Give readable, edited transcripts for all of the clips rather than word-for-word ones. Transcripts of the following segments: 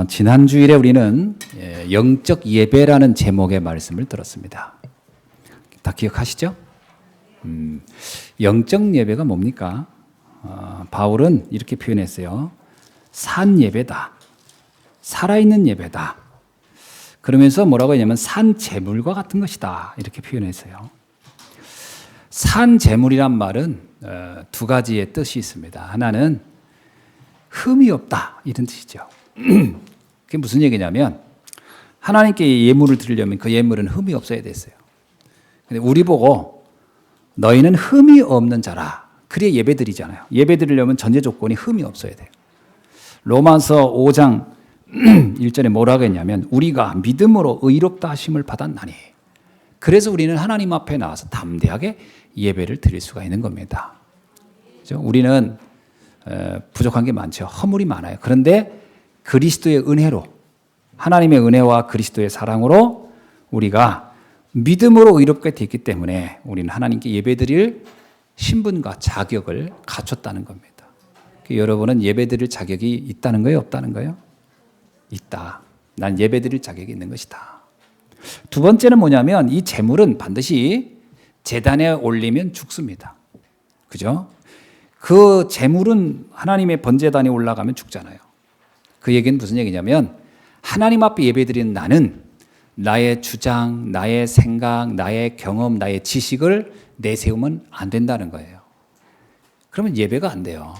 지난 주일에 우리는 영적 예배라는 제목의 말씀을 들었습니다. 다 기억하시죠? 영적 예배가 뭡니까? 바울은 이렇게 표현했어요. 산 예배다. 살아있는 예배다. 그러면서 뭐라고 했냐면 산 제물과 같은 것이다. 이렇게 표현했어요. 산 제물이란 말은 두 가지의 뜻이 있습니다. 하나는 흠이 없다. 이런 뜻이죠. 그게 무슨 얘기냐면 하나님께 예물을 드리려면 그 예물은 흠이 없어야 됐어요. 근데 우리 보고 너희는 흠이 없는 자라. 그래야 예배 드리잖아요. 예배 드리려면 전제 조건이 흠이 없어야 돼요. 로마서 5장 1절에 뭐라고 했냐면 우리가 믿음으로 의롭다 하심을 받았나니. 그래서 우리는 하나님 앞에 나와서 담대하게 예배를 드릴 수가 있는 겁니다. 그렇죠? 우리는 부족한 게 많죠. 허물이 많아요. 그런데 그리스도의 은혜로, 하나님의 은혜와 그리스도의 사랑으로 우리가 믿음으로 의롭게 됐기 때문에 우리는 하나님께 예배드릴 신분과 자격을 갖췄다는 겁니다. 여러분은 예배드릴 자격이 있다는 거예요? 없다는 거예요? 있다. 난 예배드릴 자격이 있는 것이다. 두 번째는 뭐냐면 이 제물은 반드시 제단에 올리면 죽습니다. 그죠? 그 제물은 하나님의 번제단에 올라가면 죽잖아요. 그 얘기는 무슨 얘기냐면 하나님 앞에 예배드리는 나는 나의 주장, 나의 생각, 나의 경험, 나의 지식을 내세우면 안 된다는 거예요. 그러면 예배가 안 돼요.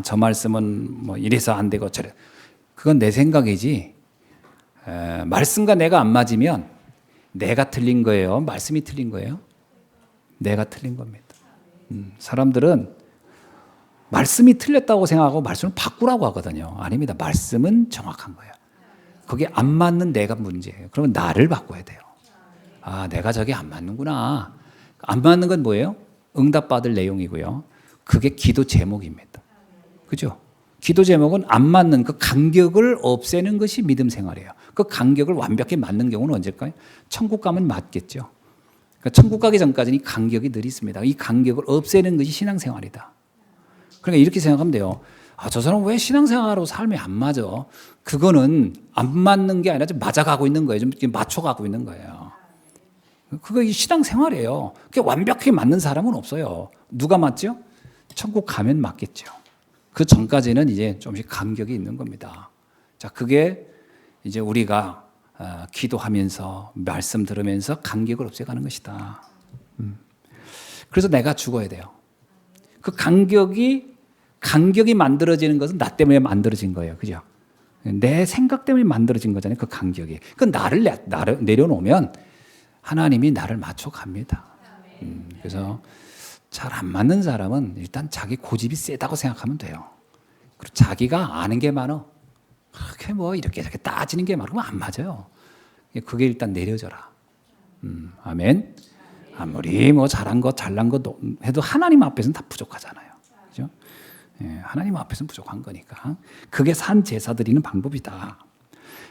저 말씀은 뭐 이래서 안 되고 저래. 그건 내 생각이지. 말씀과 내가 안 맞으면 내가 틀린 거예요? 말씀이 틀린 거예요? 내가 틀린 겁니다. 사람들은 말씀이 틀렸다고 생각하고 말씀을 바꾸라고 하거든요. 아닙니다. 말씀은 정확한 거예요. 그게 안 맞는 내가 문제예요. 그러면 나를 바꿔야 돼요. 내가 저게 안 맞는구나. 안 맞는 건 뭐예요? 응답받을 내용이고요. 그게 기도 제목입니다. 그죠? 기도 제목은 안 맞는 그 간격을 없애는 것이 믿음 생활이에요. 그 간격을 완벽히 맞는 경우는 언제일까요? 천국 가면 맞겠죠. 그러니까 천국 가기 전까지는 이 간격이 늘 있습니다. 이 간격을 없애는 것이 신앙생활이다. 그러니까 이렇게 생각하면 돼요. 저 사람은 왜 신앙생활하고 삶이 안 맞아? 그거는 안 맞는 게 아니라 좀 맞아가고 있는 거예요. 좀 맞춰가고 있는 거예요. 그거 신앙생활이에요. 그게 완벽히 맞는 사람은 없어요. 누가 맞죠? 천국 가면 맞겠죠. 그 전까지는 이제 좀씩 간격이 있는 겁니다. 자, 그게 이제 우리가 기도하면서 말씀 들으면서 간격을 없애가는 것이다. 그래서 내가 죽어야 돼요. 그 간격이 만들어지는 것은 나 때문에 만들어진 거예요. 그죠? 내 생각 때문에 만들어진 거잖아요. 그 간격이. 그 나를 내려놓으면 하나님이 나를 맞춰갑니다. 그래서 잘 안 맞는 사람은 일단 자기 고집이 세다고 생각하면 돼요. 그리고 자기가 아는 게 많아. 그렇게 뭐 이렇게 따지는 게 많으면 안 맞아요. 그게 일단 내려져라. 아멘. 아무리 뭐 잘한 것, 잘난 것 해도 하나님 앞에서는 다 부족하잖아요. 그죠? 하나님 앞에서는 부족한 거니까. 그게 산 제사 드리는 방법이다.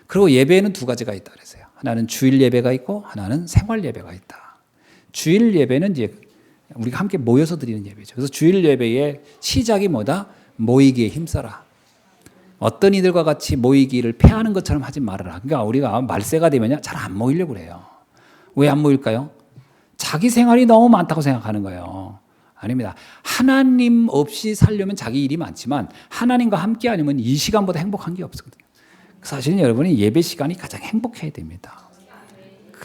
그리고 예배에는 두 가지가 있다 그랬어요. 하나는 주일 예배가 있고 하나는 생활 예배가 있다. 주일 예배는 이제 우리가 함께 모여서 드리는 예배죠. 그래서 주일 예배의 시작이 뭐다? 모이기에 힘써라. 어떤 이들과 같이 모이기를 패하는 것처럼 하지 말아라. 그러니까 우리가 말세가 되면 잘 안 모이려고 그래요. 왜 안 모일까요? 자기 생활이 너무 많다고 생각하는 거예요. 아닙니다. 하나님 없이 살려면 자기 일이 많지만 하나님과 함께 아니면 이 시간보다 행복한 게 없거든요. 사실은 여러분이 예배 시간이 가장 행복해야 됩니다.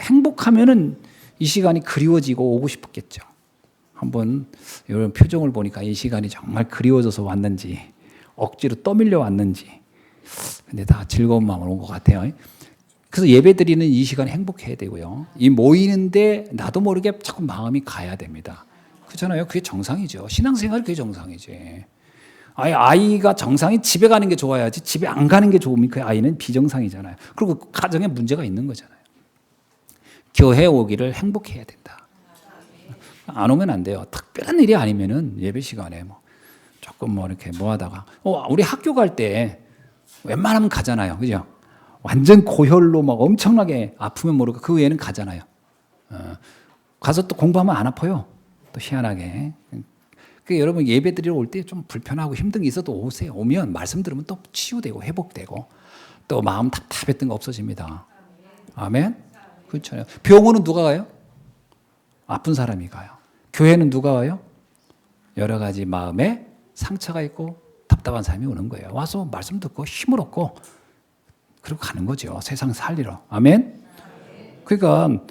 행복하면은 이 시간이 그리워지고 오고 싶었겠죠. 한번 이런 표정을 보니까 이 시간이 정말 그리워져서 왔는지 억지로 떠밀려 왔는지 근데 다 즐거운 마음으로 온 것 같아요. 그래서 예배 드리는 이 시간이 행복해야 되고요. 이 모이는데 나도 모르게 자꾸 마음이 가야 됩니다. 그렇잖아요. 그게 정상이죠. 신앙생활 그게 정상이지. 아이가 정상이 집에 가는 게 좋아야지 집에 안 가는 게 좋으면 그 아이는 비정상이잖아요. 그리고 가정에 문제가 있는 거잖아요. 교회 오기를 행복해야 된다. 안 오면 안 돼요. 특별한 일이 아니면은 예배 시간에 뭐 조금 뭐 이렇게 뭐 하다가 우리 학교 갈 때 웬만하면 가잖아요. 그죠? 완전 고혈로 막 엄청나게 아프면 모르고 그 외에는 가잖아요. 가서 또 공부하면 안 아파요. 또 희한하게. 그러니까 여러분 예배 드리러 올 때 좀 불편하고 힘든 게 있어도 오세요. 오면 말씀 들으면 또 치유되고 회복되고 또 마음 답답했던 거 없어집니다. 아멘? 그렇죠. 병원은 누가 가요? 아픈 사람이 가요. 교회는 누가 와요? 여러 가지 마음에 상처가 있고 답답한 사람이 오는 거예요. 와서 말씀 듣고 힘을 얻고 그리고 가는 거죠. 세상 살리러. 아멘? 그러니까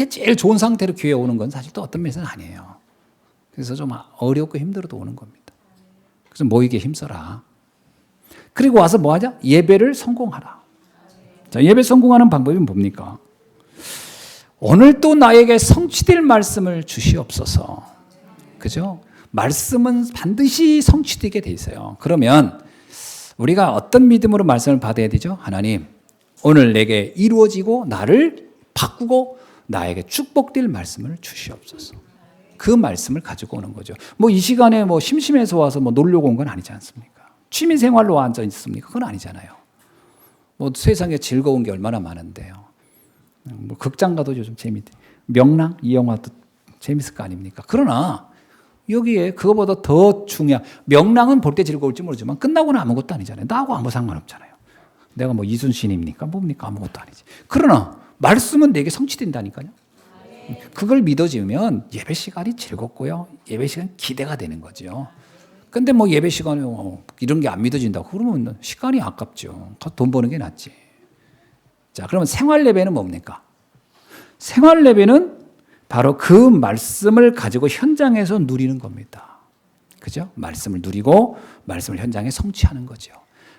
제일 좋은 상태로 교회에 오는 건 사실 또 어떤 면에서는 아니에요. 그래서 좀 어렵고 힘들어도 오는 겁니다. 그래서 모이게 힘써라. 그리고 와서 뭐 하자? 예배를 성공하라. 자, 예배 성공하는 방법이 뭡니까? 오늘 또 나에게 성취될 말씀을 주시옵소서. 그죠? 말씀은 반드시 성취되게 돼 있어요. 그러면 우리가 어떤 믿음으로 말씀을 받아야 되죠? 하나님, 오늘 내게 이루어지고 나를 바꾸고 나에게 축복될 말씀을 주시옵소서. 그 말씀을 가지고 오는 거죠. 뭐 이 시간에 뭐 심심해서 와서 뭐 놀려고 온 건 아니지 않습니까? 취미 생활로 앉아 있습니까? 그건 아니잖아요. 뭐 세상에 즐거운 게 얼마나 많은데요. 뭐 극장 가도 요즘 재밌대. 명랑 이 영화도 재밌을 거 아닙니까? 그러나 여기에 그거보다 더 중요한 명랑은 볼 때 즐거울지 모르지만 끝나고는 아무것도 아니잖아요. 나하고 아무 상관없잖아요. 내가 뭐 이순신입니까? 뭡니까? 아무것도 아니지. 그러나 말씀은 내게 성취된다니까요. 그걸 믿어지면 예배 시간이 즐겁고요. 예배 시간 기대가 되는 거죠. 근데 뭐 예배 시간에 이런 게 안 믿어진다고 그러면 시간이 아깝죠. 돈 버는 게 낫지. 자, 그러면 생활 예배는 뭡니까? 생활 예배는 바로 그 말씀을 가지고 현장에서 누리는 겁니다. 그죠? 말씀을 누리고 말씀을 현장에 성취하는 거죠.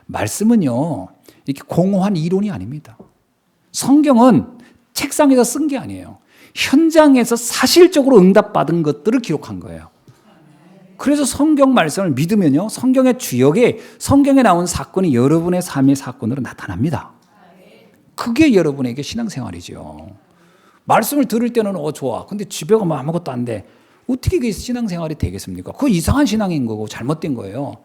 말씀은요, 이렇게 공허한 이론이 아닙니다. 성경은 책상에서 쓴 게 아니에요. 현장에서 사실적으로 응답받은 것들을 기록한 거예요. 그래서 성경 말씀을 믿으면요, 성경의 주역에 성경에 나온 사건이 여러분의 삶의 사건으로 나타납니다. 그게 여러분에게 신앙생활이죠. 말씀을 들을 때는 좋아. 근데 집에 가면 아무것도 안 돼. 어떻게 그게 신앙생활이 되겠습니까? 그거 이상한 신앙인 거고 잘못된 거예요.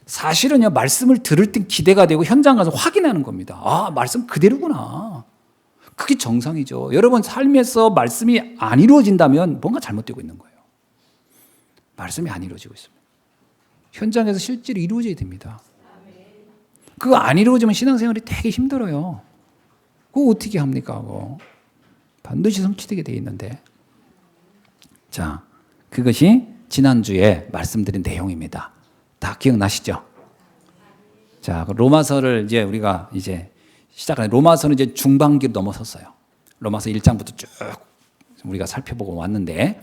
사실은요, 말씀을 들을 땐 기대가 되고 현장 가서 확인하는 겁니다. 아, 말씀 그대로구나. 그게 정상이죠. 여러분 삶에서 말씀이 안 이루어진다면 뭔가 잘못되고 있는 거예요. 말씀이 안 이루어지고 있습니다. 현장에서 실제로 이루어져야 됩니다. 그거 안 이루어지면 신앙생활이 되게 힘들어요. 그거 어떻게 합니까? 그거. 반드시 성취되게 되어 있는데. 자, 그것이 지난주에 말씀드린 내용입니다. 다 기억나시죠? 자, 로마서를 이제 우리가 시작하는 로마서는 이제 중반기로 넘어섰어요. 로마서 1장부터 쭉 우리가 살펴보고 왔는데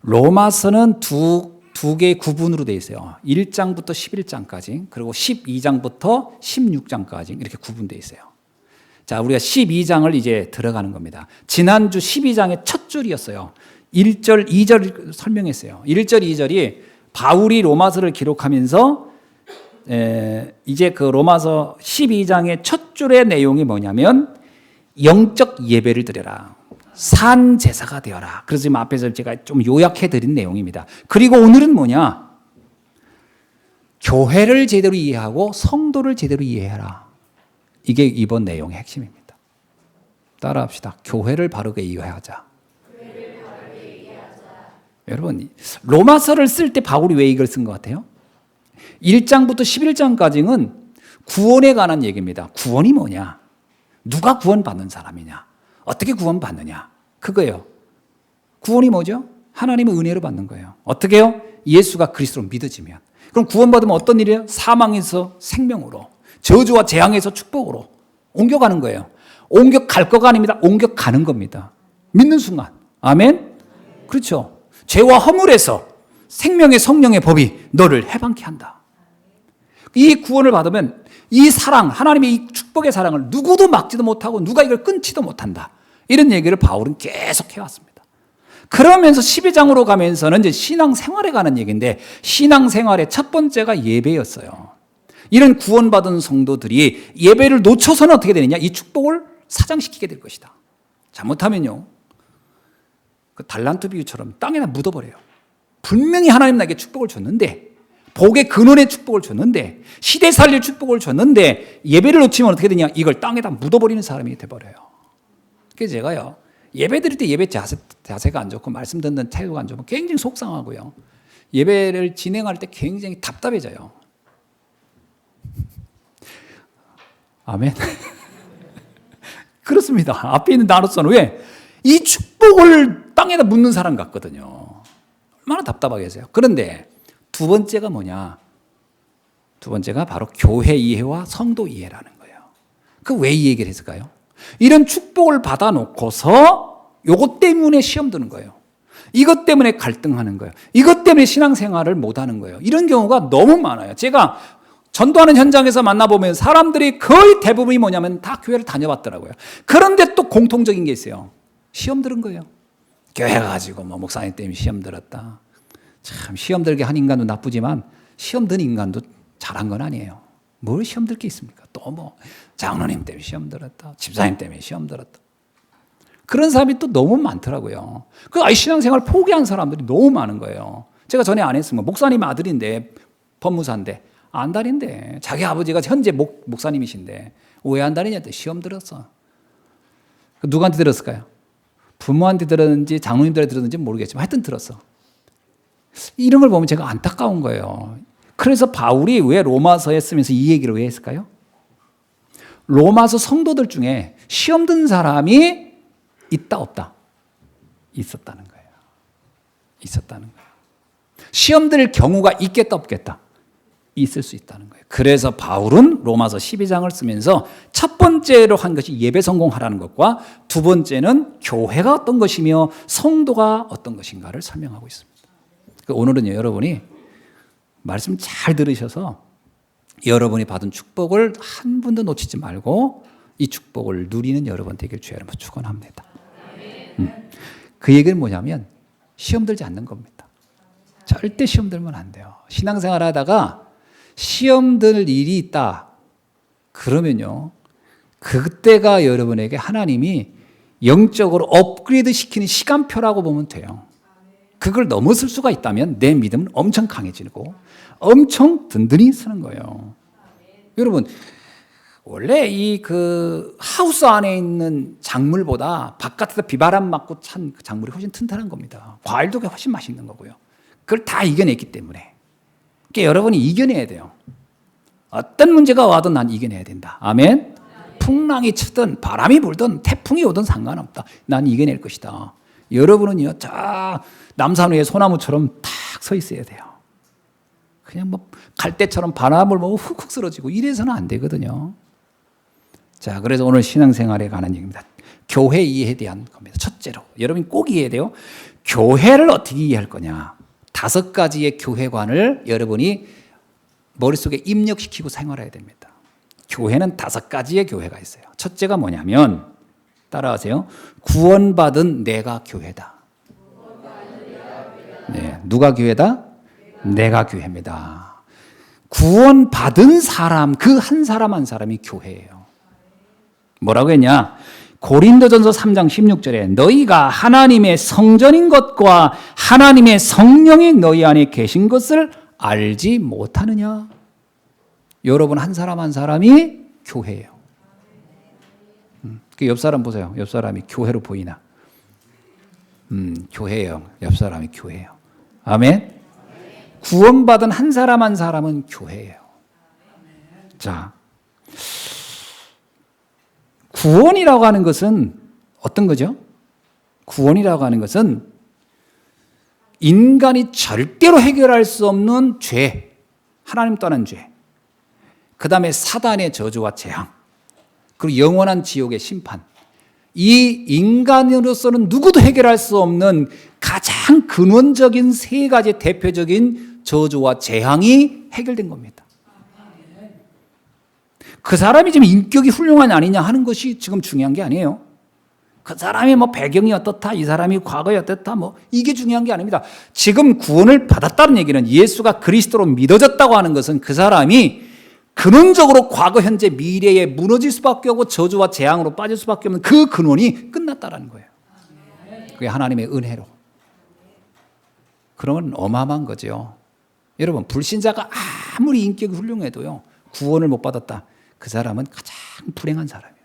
로마서는 두 개의 구분으로 되어 있어요. 1장부터 11장까지 그리고 12장부터 16장까지 이렇게 구분되어 있어요. 자, 우리가 12장을 이제 들어가는 겁니다. 지난주 12장의 첫 줄이었어요. 1절, 2절 설명했어요. 1절, 2절이 바울이 로마서를 기록하면서 이제 그 로마서 12장의 첫 줄의 내용이 뭐냐면 영적 예배를 드려라. 산 제사가 되어라. 그래서 지금 앞에서 제가 좀 요약해 드린 내용입니다. 그리고 오늘은 뭐냐? 교회를 제대로 이해하고 성도를 제대로 이해해라. 이게 이번 내용의 핵심입니다. 따라합시다. 교회를 바르게 이해하자. 여러분, 로마서를 쓸 때 바울이 왜 이걸 쓴 것 같아요? 1장부터 11장까지는 구원에 관한 얘기입니다. 구원이 뭐냐? 누가 구원받는 사람이냐? 어떻게 구원받느냐? 그거예요. 구원이 뭐죠? 하나님의 은혜로 받는 거예요. 어떻게 해요? 예수가 그리스도로 믿어지면. 그럼 구원받으면 어떤 일이에요? 사망에서 생명으로, 저주와 재앙에서 축복으로 옮겨가는 거예요. 옮겨갈 거가 아닙니다. 옮겨가는 겁니다. 믿는 순간. 아멘? 그렇죠. 죄와 허물에서 생명의 성령의 법이 너를 해방케 한다. 이 구원을 받으면 이 사랑, 하나님의 이 축복의 사랑을 누구도 막지도 못하고 누가 이걸 끊지도 못한다. 이런 얘기를 바울은 계속 해왔습니다. 그러면서 12장으로 가면서는 이제 신앙생활에 관한 얘기인데 신앙생활의 첫 번째가 예배였어요. 이런 구원받은 성도들이 예배를 놓쳐서는 어떻게 되느냐? 이 축복을 사장시키게 될 것이다. 잘못하면요, 그 달란트 비유처럼 땅에다 묻어버려요. 분명히 하나님 나에게 축복을 줬는데, 복의 근원의 축복을 줬는데, 시대 살릴 축복을 줬는데 예배를 놓치면 어떻게 되냐? 이걸 땅에다 묻어버리는 사람이 돼버려요. 그래서 제가요, 예배 드릴 때 예배 자세가 안 좋고 말씀 듣는 태도가 안 좋으면 굉장히 속상하고요. 예배를 진행할 때 굉장히 답답해져요. 아멘. 그렇습니다. 앞에 있는 나로서는 왜? 이 축복을 땅에다 묻는 사람 같거든요. 얼마나 답답하겠어요. 그런데 두 번째가 뭐냐? 두 번째가 바로 교회 이해와 성도 이해라는 거예요. 그 왜 이 얘기를 했을까요? 이런 축복을 받아놓고서 요것 때문에 시험 드는 거예요. 이것 때문에 갈등하는 거예요. 이것 때문에 신앙생활을 못하는 거예요. 이런 경우가 너무 많아요. 제가 전도하는 현장에서 만나보면 사람들이 거의 대부분이 뭐냐면 다 교회를 다녀봤더라고요. 그런데 또 공통적인 게 있어요. 시험 들은 거예요. 교회 가지고 뭐 목사님 때문에 시험 들었다. 참 시험 들게 한 인간도 나쁘지만 시험 든 인간도 잘한 건 아니에요. 뭘 시험 들 게 있습니까? 또 뭐 장로님 때문에 시험 들었다. 집사님 때문에 시험 들었다. 그런 사람이 또 너무 많더라고요. 그 신앙생활 포기한 사람들이 너무 많은 거예요. 제가 전에 안 했으면 목사님 아들인데 법무사인데 안달인데 자기 아버지가 현재 목사님이신데 왜 안달이냐 했더니 시험 들었어. 누구한테 들었을까요? 부모한테 들었는지 장로님들한테 들었는지 모르겠지만 하여튼 들었어. 이런 걸 보면 제가 안타까운 거예요. 그래서 바울이 왜 로마서에 쓰면서 이 얘기를 왜 했을까요? 로마서 성도들 중에 시험 든 사람이 있다 없다? 있었다는 거예요. 있었다는 거예요. 시험 들 경우가 있겠다 없겠다? 있을 수 있다는 거예요. 그래서 바울은 로마서 12장을 쓰면서 첫 번째로 한 것이 예배 성공하라는 것과 두 번째는 교회가 어떤 것이며 성도가 어떤 것인가를 설명하고 있습니다. 오늘은 여러분이 말씀 잘 들으셔서 여러분이 받은 축복을 한 번도 놓치지 말고 이 축복을 누리는 여러분 되길 주의 이름으로 축원합니다. 그 얘기는 뭐냐면 시험 들지 않는 겁니다. 절대 시험 들면 안 돼요. 신앙생활 하다가 시험 들 일이 있다. 그러면요. 그때가 여러분에게 하나님이 영적으로 업그레이드 시키는 시간표라고 보면 돼요. 그걸 넘어설 수가 있다면 내 믿음은 엄청 강해지고 엄청 든든히 서는 거예요. 여러분, 원래 이 하우스 안에 있는 작물보다 바깥에서 비바람 맞고 찬 작물이 훨씬 튼튼한 겁니다. 과일도 훨씬 맛있는 거고요. 그걸 다 이겨냈기 때문에. 그러니까 여러분이 이겨내야 돼요. 어떤 문제가 와도 난 이겨내야 된다. 아멘? 풍랑이 치든 바람이 불든 태풍이 오든 상관없다. 난 이겨낼 것이다. 여러분은요, 저 남산 위에 소나무처럼 탁 서 있어야 돼요. 그냥 뭐 갈대처럼 바람을 보고 훅훅 쓰러지고 이래서는 안 되거든요. 자, 그래서 오늘 신앙생활에 관한 얘기입니다. 교회 이해에 대한 겁니다. 첫째로 여러분이 꼭 이해해야 돼요. 교회를 어떻게 이해할 거냐. 5가지의 교회관을 여러분이 머릿속에 입력시키고 생활해야 됩니다. 교회는 5가지의 교회가 있어요. 첫째가 뭐냐면 따라하세요. 구원받은 내가 교회다. 네, 누가 교회다? 내가 교회입니다. 구원받은 사람, 그 한 사람 한 사람이 교회예요. 뭐라고 했냐? 고린도전서 3장 16절에 너희가 하나님의 성전인 것과 하나님의 성령이 너희 안에 계신 것을 알지 못하느냐? 여러분 한 사람 한 사람이 교회예요. 그 옆 사람 보세요. 옆 사람이 교회로 보이나? 교회예요. 옆 사람이 교회예요. 아멘. 구원받은 한 사람 한 사람은 교회예요. 자, 구원이라고 하는 것은 어떤 거죠? 구원이라고 하는 것은 인간이 절대로 해결할 수 없는 죄, 하나님 떠난 죄, 그 다음에 사단의 저주와 재앙, 그리고 영원한 지옥의 심판. 이 인간으로서는 누구도 해결할 수 없는 가장 근원적인 3가지 대표적인 저주와 재앙이 해결된 겁니다. 그 사람이 지금 인격이 훌륭하냐 아니냐 하는 것이 지금 중요한 게 아니에요. 그 사람이 뭐 배경이 어떻다, 이 사람이 과거에 어떻다, 뭐 이게 중요한 게 아닙니다. 지금 구원을 받았다는 얘기는 예수가 그리스도로 믿어졌다고 하는 것은 그 사람이 근원적으로 과거, 현재, 미래에 무너질 수밖에 없고 저주와 재앙으로 빠질 수밖에 없는 그 근원이 끝났다라는 거예요. 그게 하나님의 은혜로. 그러면 어마어마한 거죠. 여러분, 불신자가 아무리 인격이 훌륭해도요, 구원을 못 받았다. 그 사람은 가장 불행한 사람이에요.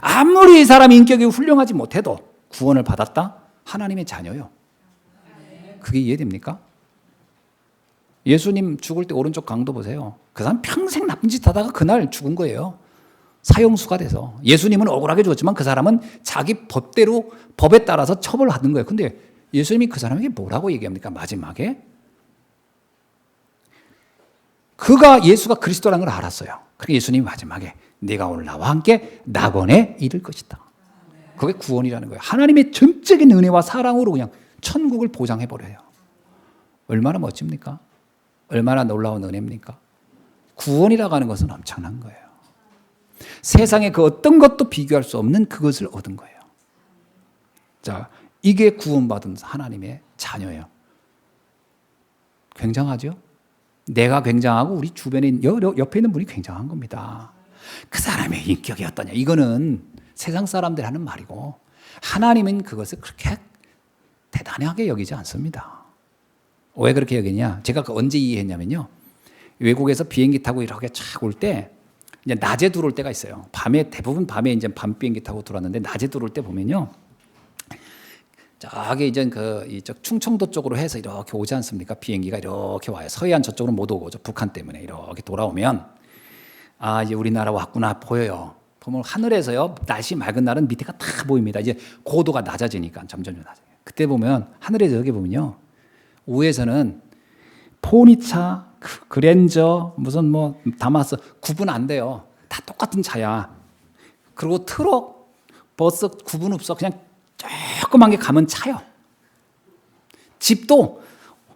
아무리 이 사람이 인격이 훌륭하지 못해도 구원을 받았다? 하나님의 자녀요. 그게 이해됩니까? 예수님 죽을 때 오른쪽 강도 보세요. 그 사람 평생 나쁜 짓 하다가 그날 죽은 거예요. 사형수가 돼서. 예수님은 억울하게 죽었지만 그 사람은 자기 법대로 법에 따라서 처벌을 하는 거예요. 근데 예수님이 그 사람에게 뭐라고 얘기합니까? 마지막에 예수가 그리스도라는 걸 알았어요. 그러니까 예수님이 마지막에 네가 오늘 나와 함께 낙원에 이를 것이다. 그게 구원이라는 거예요. 하나님의 전적인 은혜와 사랑으로 그냥 천국을 보장해버려요. 얼마나 멋집니까? 얼마나 놀라운 은혜입니까? 구원이라고 하는 것은 엄청난 거예요. 세상에 그 어떤 것도 비교할 수 없는 그것을 얻은 거예요. 자, 이게 구원받은 하나님의 자녀예요. 굉장하죠? 내가 굉장하고 우리 주변에 옆에 있는 분이 굉장한 겁니다. 그 사람의 인격이 어떠냐? 이거는 세상 사람들 하는 말이고 하나님은 그것을 그렇게 대단하게 여기지 않습니다. 왜 그렇게 여기냐? 제가 언제 이해했냐면요. 외국에서 비행기 타고 이렇게 쫙 올 때 이제 낮에 들어올 때가 있어요. 대부분 밤에 이제 밤 비행기 타고 들어왔는데 낮에 들어올 때 보면요. 저기 이제 이쪽 충청도 쪽으로 해서 이렇게 오지 않습니까? 비행기가 이렇게 와요. 서해안 저쪽으로 못 오고 북한 때문에 이렇게 돌아오면 이제 우리나라 왔구나 보여요. 보면 하늘에서요. 날씨 맑은 날은 밑에가 다 보입니다. 이제 고도가 낮아지니까 점점 낮아져요. 그때 보면 하늘에서 여기 보면요. 위에서는 포니차, 그랜저, 무슨 다마스 구분 안 돼요. 다 똑같은 차야. 그리고 트럭, 버스 구분 없어. 그냥 조그만 게 가면 차요. 집도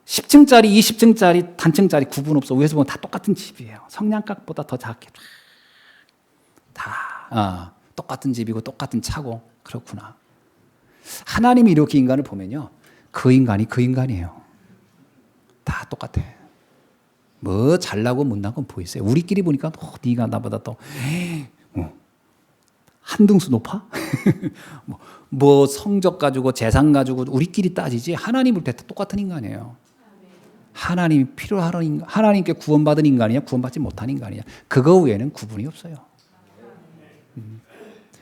10층짜리, 20층짜리, 단층짜리 구분 없어. 위에서 보면 다 똑같은 집이에요. 성냥갑보다 더 작게 다 똑같은 집이고 똑같은 차고 그렇구나. 하나님이 이렇게 인간을 보면요. 그 인간이 그 인간이에요. 다 똑같아. 뭐 잘나고 못나고 보이세요. 우리끼리 보니까 네가 나보다 더 한 등수 높아? 뭐 성적 가지고 재산 가지고 우리끼리 따지지 하나님 볼 때 똑같은 인간이에요. 하나님이 필요하는 인간, 하나님께 구원받은 인간이냐 구원받지 못한 인간이냐 그거 외에는 구분이 없어요.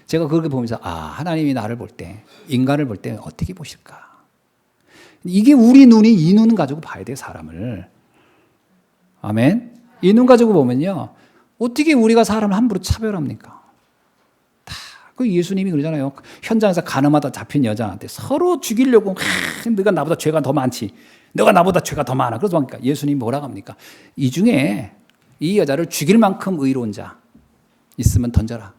제가 그렇게 보면서 하나님이 나를 볼 때 인간을 볼 때 어떻게 보실까? 이게 우리 눈이 이 눈 가지고 봐야 돼요. 사람을. 아멘. 이 눈 가지고 보면요. 어떻게 우리가 사람을 함부로 차별합니까? 그 예수님이 그러잖아요. 현장에서 가늠하다 잡힌 여자한테 서로 죽이려고 너가 나보다 죄가 더 많지. 너가 나보다 죄가 더 많아. 그래서 그러니까 예수님이 뭐라고 합니까? 이 중에 이 여자를 죽일 만큼 의로운 자 있으면 던져라.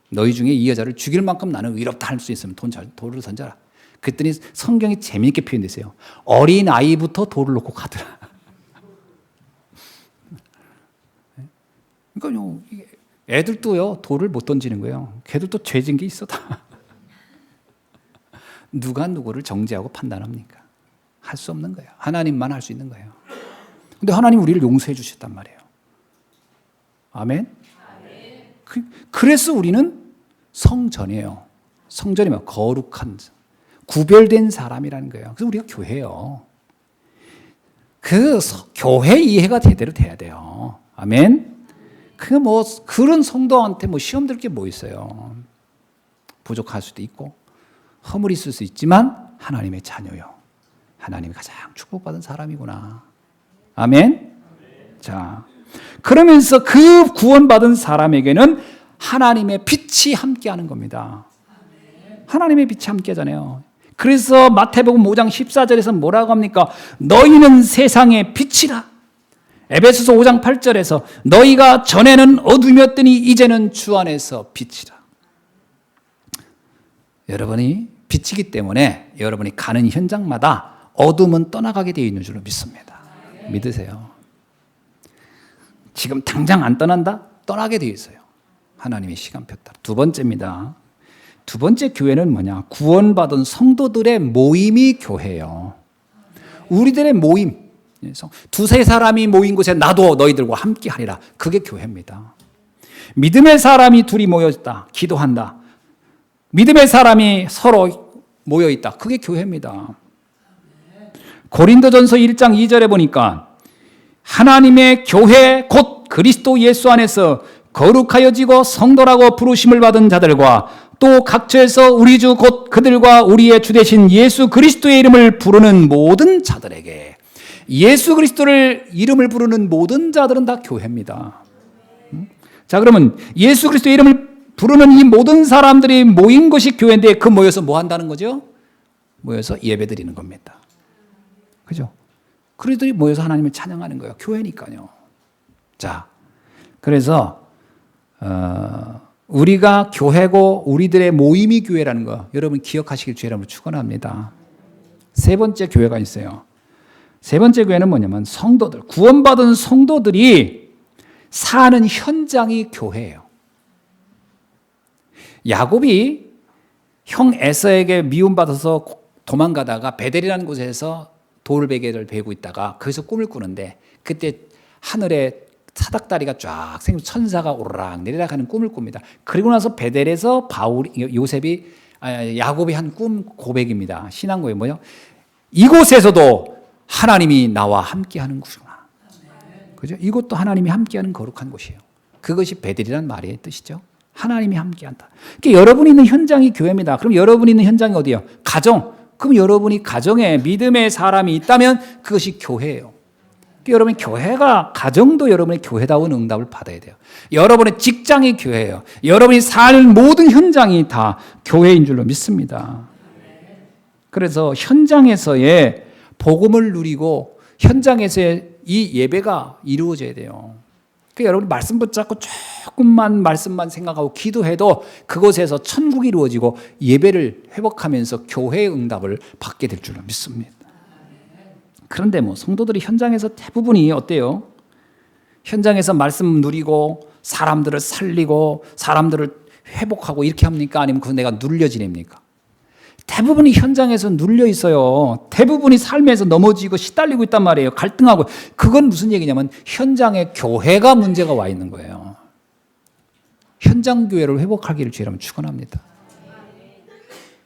너희 중에 이 여자를 죽일 만큼 나는 의롭다 할 수 있으면 돌을 던져라. 그랬더니 성경이 재미있게 표현됐어요. 어린 아이부터 돌을 놓고 가더라. 그러니까요. 애들도요 돌을 못 던지는 거예요. 걔들도 죄진 게 있어 다. 누가 누구를 정죄하고 판단합니까? 할 수 없는 거예요. 하나님만 할 수 있는 거예요. 근데 하나님 우리를 용서해 주셨단 말이에요. 아멘. 그래서 우리는 성전이에요. 성전이면 거룩한 구별된 사람이라는 거예요. 그래서 우리가 교회예요. 교회 이해가 제대로 돼야 돼요. 아멘. 그런 성도한테 시험 들 게 뭐 있어요. 부족할 수도 있고 허물이 있을 수 있지만 하나님의 자녀요. 하나님이 가장 축복받은 사람이구나. 아멘. 자, 그러면서 그 구원받은 사람에게는 하나님의 빛이 함께하는 겁니다. 하나님의 빛이 함께하잖아요. 그래서 마태복음 5장 14절에서 뭐라고 합니까? 너희는 세상의 빛이라. 에베소서 5장 8절에서 너희가 전에는 어둠이었더니 이제는 주 안에서 빛이라. 여러분이 빛이기 때문에 여러분이 가는 현장마다 어둠은 떠나가게 되어 있는 줄로 믿습니다. 믿으세요. 지금 당장 안 떠난다? 떠나게 되어 있어요. 하나님의 시간표 따라. 두 번째입니다. 두 번째 교회는 뭐냐? 구원받은 성도들의 모임이 교회예요. 우리들의 모임. 두세 사람이 모인 곳에 나도 너희들과 함께 하리라. 그게 교회입니다. 믿음의 사람이 둘이 모여있다. 기도한다. 믿음의 사람이 서로 모여있다. 그게 교회입니다. 고린도전서 1장 2절에 보니까 하나님의 교회 곧 그리스도 예수 안에서 거룩하여지고 성도라고 부르심을 받은 자들과 또 각처에서 우리 주 곧 그들과 우리의 주 되신 예수 그리스도의 이름을 부르는 모든 자들에게. 예수 그리스도를 이름을 부르는 모든 자들은 다 교회입니다. 자, 그러면 예수 그리스도의 이름을 부르는 이 모든 사람들이 모인 것이 교회인데, 그 모여서 뭐 한다는 거죠? 모여서 예배 드리는 겁니다. 그죠? 그리스도들이 모여서 하나님을 찬양하는 거예요. 교회니까요. 자, 그래서 우리가 교회고 우리들의 모임이 교회라는 거 여러분 기억하시길 주의 이름으로 축원합니다. 세 번째 교회가 있어요. 세 번째 교회는 뭐냐면 성도들, 구원받은 성도들이 사는 현장이 교회예요. 야곱이 형 에서에게 미움받아서 도망가다가 베델이라는 곳에서 돌베개를 베고 있다가 거기서 꿈을 꾸는데, 그때 하늘에 사닥다리가 쫙 생기고 천사가 오르락 내리락 하는 꿈을 꿉니다. 그리고 나서 베델에서 야곱이 한 꿈 고백입니다. 신앙고에 뭐요? 이곳에서도 하나님이 나와 함께하는 곳이구나. 그죠? 이곳도 하나님이 함께하는 거룩한 곳이에요. 그것이 베델이라는 말의 뜻이죠. 하나님이 함께한다. 그러니까 여러분이 있는 현장이 교회입니다. 그럼 여러분이 있는 현장이 어디예요? 가정. 그럼 여러분이 가정에 믿음의 사람이 있다면 그것이 교회예요. 그러니까 여러분 교회가, 가정도 여러분의 교회다운 응답을 받아야 돼요. 여러분의 직장이 교회예요. 여러분이 사는 모든 현장이 다 교회인 줄로 믿습니다. 그래서 현장에서의 복음을 누리고 현장에서의 이 예배가 이루어져야 돼요. 그러니까 여러분이 말씀 붙잡고 조금만 말씀만 생각하고 기도해도 그곳에서 천국이 이루어지고 예배를 회복하면서 교회의 응답을 받게 될 줄로 믿습니다. 그런데 뭐 성도들이 현장에서 대부분이 어때요? 현장에서 말씀 누리고 사람들을 살리고 사람들을 회복하고 이렇게 합니까? 아니면 그거 내가 눌려 지냅니까? 대부분이 현장에서 눌려 있어요. 대부분이 삶에서 넘어지고 시달리고 있단 말이에요. 갈등하고. 그건 무슨 얘기냐면 현장에 교회가 문제가 와 있는 거예요. 현장 교회를 회복하기를 주의라면 축원합니다.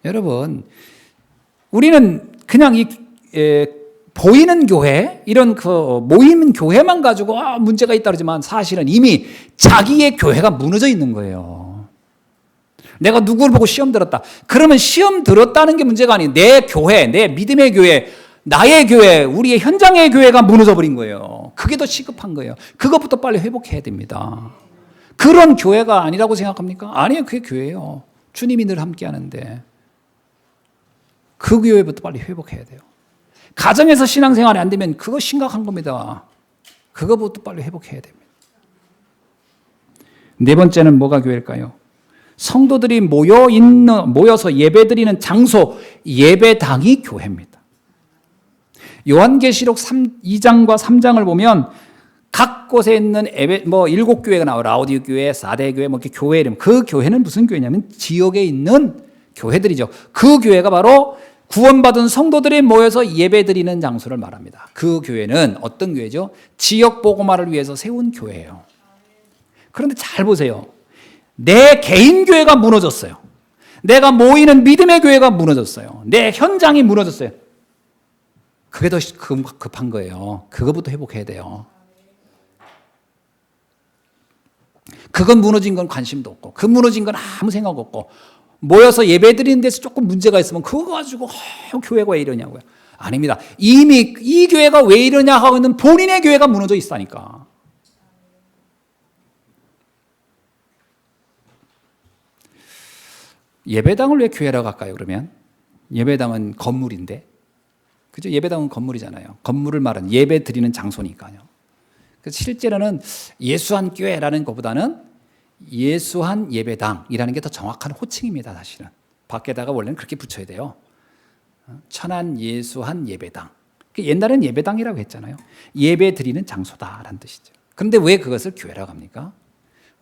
여러분, 우리는 그냥 보이는 교회, 이런 모임 교회만 가지고 문제가 있다 그러지만 사실은 이미 자기의 교회가 무너져 있는 거예요. 내가 누구를 보고 시험 들었다. 그러면 시험 들었다는 게 문제가 아니에요. 내 교회, 내 믿음의 교회, 나의 교회, 우리의 현장의 교회가 무너져 버린 거예요. 그게 더 시급한 거예요. 그것부터 빨리 회복해야 됩니다. 그런 교회가 아니라고 생각합니까? 아니에요. 그게 교회예요. 주님이 늘 함께 하는데 그 교회부터 빨리 회복해야 돼요. 가정에서 신앙생활이 안 되면 그거 심각한 겁니다. 그거부터 빨리 회복해야 됩니다. 네 번째는 뭐가 교회일까요? 성도들이 모여서 예배드리는 장소, 예배당이 교회입니다. 요한계시록 2장과 3장을 보면 각 곳에 있는 7교회가 나와요. 라오디게 교회, 사대 교회, 이렇게 교회 이름. 그 교회는 무슨 교회냐면 지역에 있는 교회들이죠. 그 교회가 바로 구원받은 성도들이 모여서 예배드리는 장소를 말합니다. 그 교회는 어떤 교회죠? 지역 복음화를 위해서 세운 교회예요. 그런데 잘 보세요. 내 개인 교회가 무너졌어요. 내가 모이는 믿음의 교회가 무너졌어요. 내 현장이 무너졌어요. 그게 더 급한 거예요. 그거부터 회복해야 돼요. 그건 무너진 건 관심도 없고, 그 무너진 건 아무 생각 없고, 모여서 예배드리는 데서 조금 문제가 있으면 그거 가지고 교회가 왜 이러냐고요. 아닙니다. 이미 이 교회가 왜 이러냐 하고 있는 본인의 교회가 무너져 있다니까. 예배당을 왜 교회라고 할까요, 그러면? 예배당은 건물인데. 그죠? 예배당은 건물이잖아요. 건물을 말하는 예배 드리는 장소니까요. 그래서 실제로는 예수한 교회라는 것보다는 예수한 예배당이라는 게 더 정확한 호칭입니다, 사실은. 밖에다가 원래는 그렇게 붙여야 돼요. 천안 예수한 예배당. 옛날엔 예배당이라고 했잖아요. 예배 드리는 장소다라는 뜻이죠. 그런데 왜 그것을 교회라고 합니까?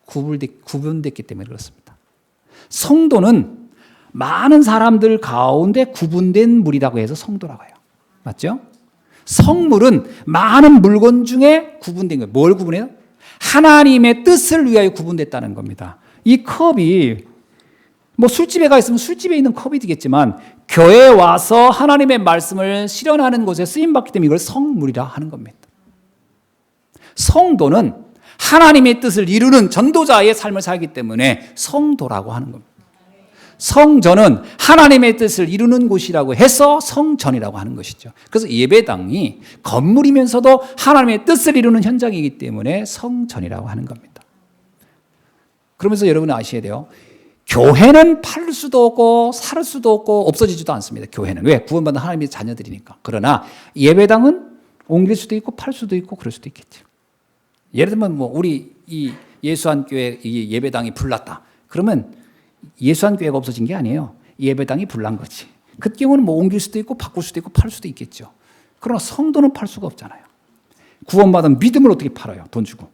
구분됐기 때문에 그렇습니다. 성도는 많은 사람들 가운데 구분된 물이라고 해서 성도라고 해요. 맞죠? 성물은 많은 물건 중에 구분된 거예요. 뭘 구분해요? 하나님의 뜻을 위하여 구분됐다는 겁니다. 이 컵이 술집에 가 있으면 술집에 있는 컵이 되겠지만 교회에 와서 하나님의 말씀을 실현하는 곳에 쓰임받기 때문에 이걸 성물이라 하는 겁니다. 성도는 하나님의 뜻을 이루는 전도자의 삶을 살기 때문에 성도라고 하는 겁니다. 성전은 하나님의 뜻을 이루는 곳이라고 해서 성전이라고 하는 것이죠. 그래서 예배당이 건물이면서도 하나님의 뜻을 이루는 현장이기 때문에 성전이라고 하는 겁니다. 그러면서 여러분은 아셔야 돼요. 교회는 팔 수도 없고 살 수도 없고 없어지지도 않습니다. 교회는. 왜? 구원받은 하나님의 자녀들이니까. 그러나 예배당은 옮길 수도 있고 팔 수도 있고 그럴 수도 있겠죠. 예를 들면 뭐 우리 이 예수한교회 이 예배당이 불났다. 그러면 예수한교회가 없어진 게 아니에요. 예배당이 불난 거지. 그 경우는 뭐 옮길 수도 있고 바꿀 수도 있고 팔 수도 있겠죠. 그러나 성도는 팔 수가 없잖아요. 구원받은 믿음을 어떻게 팔아요? 돈 주고.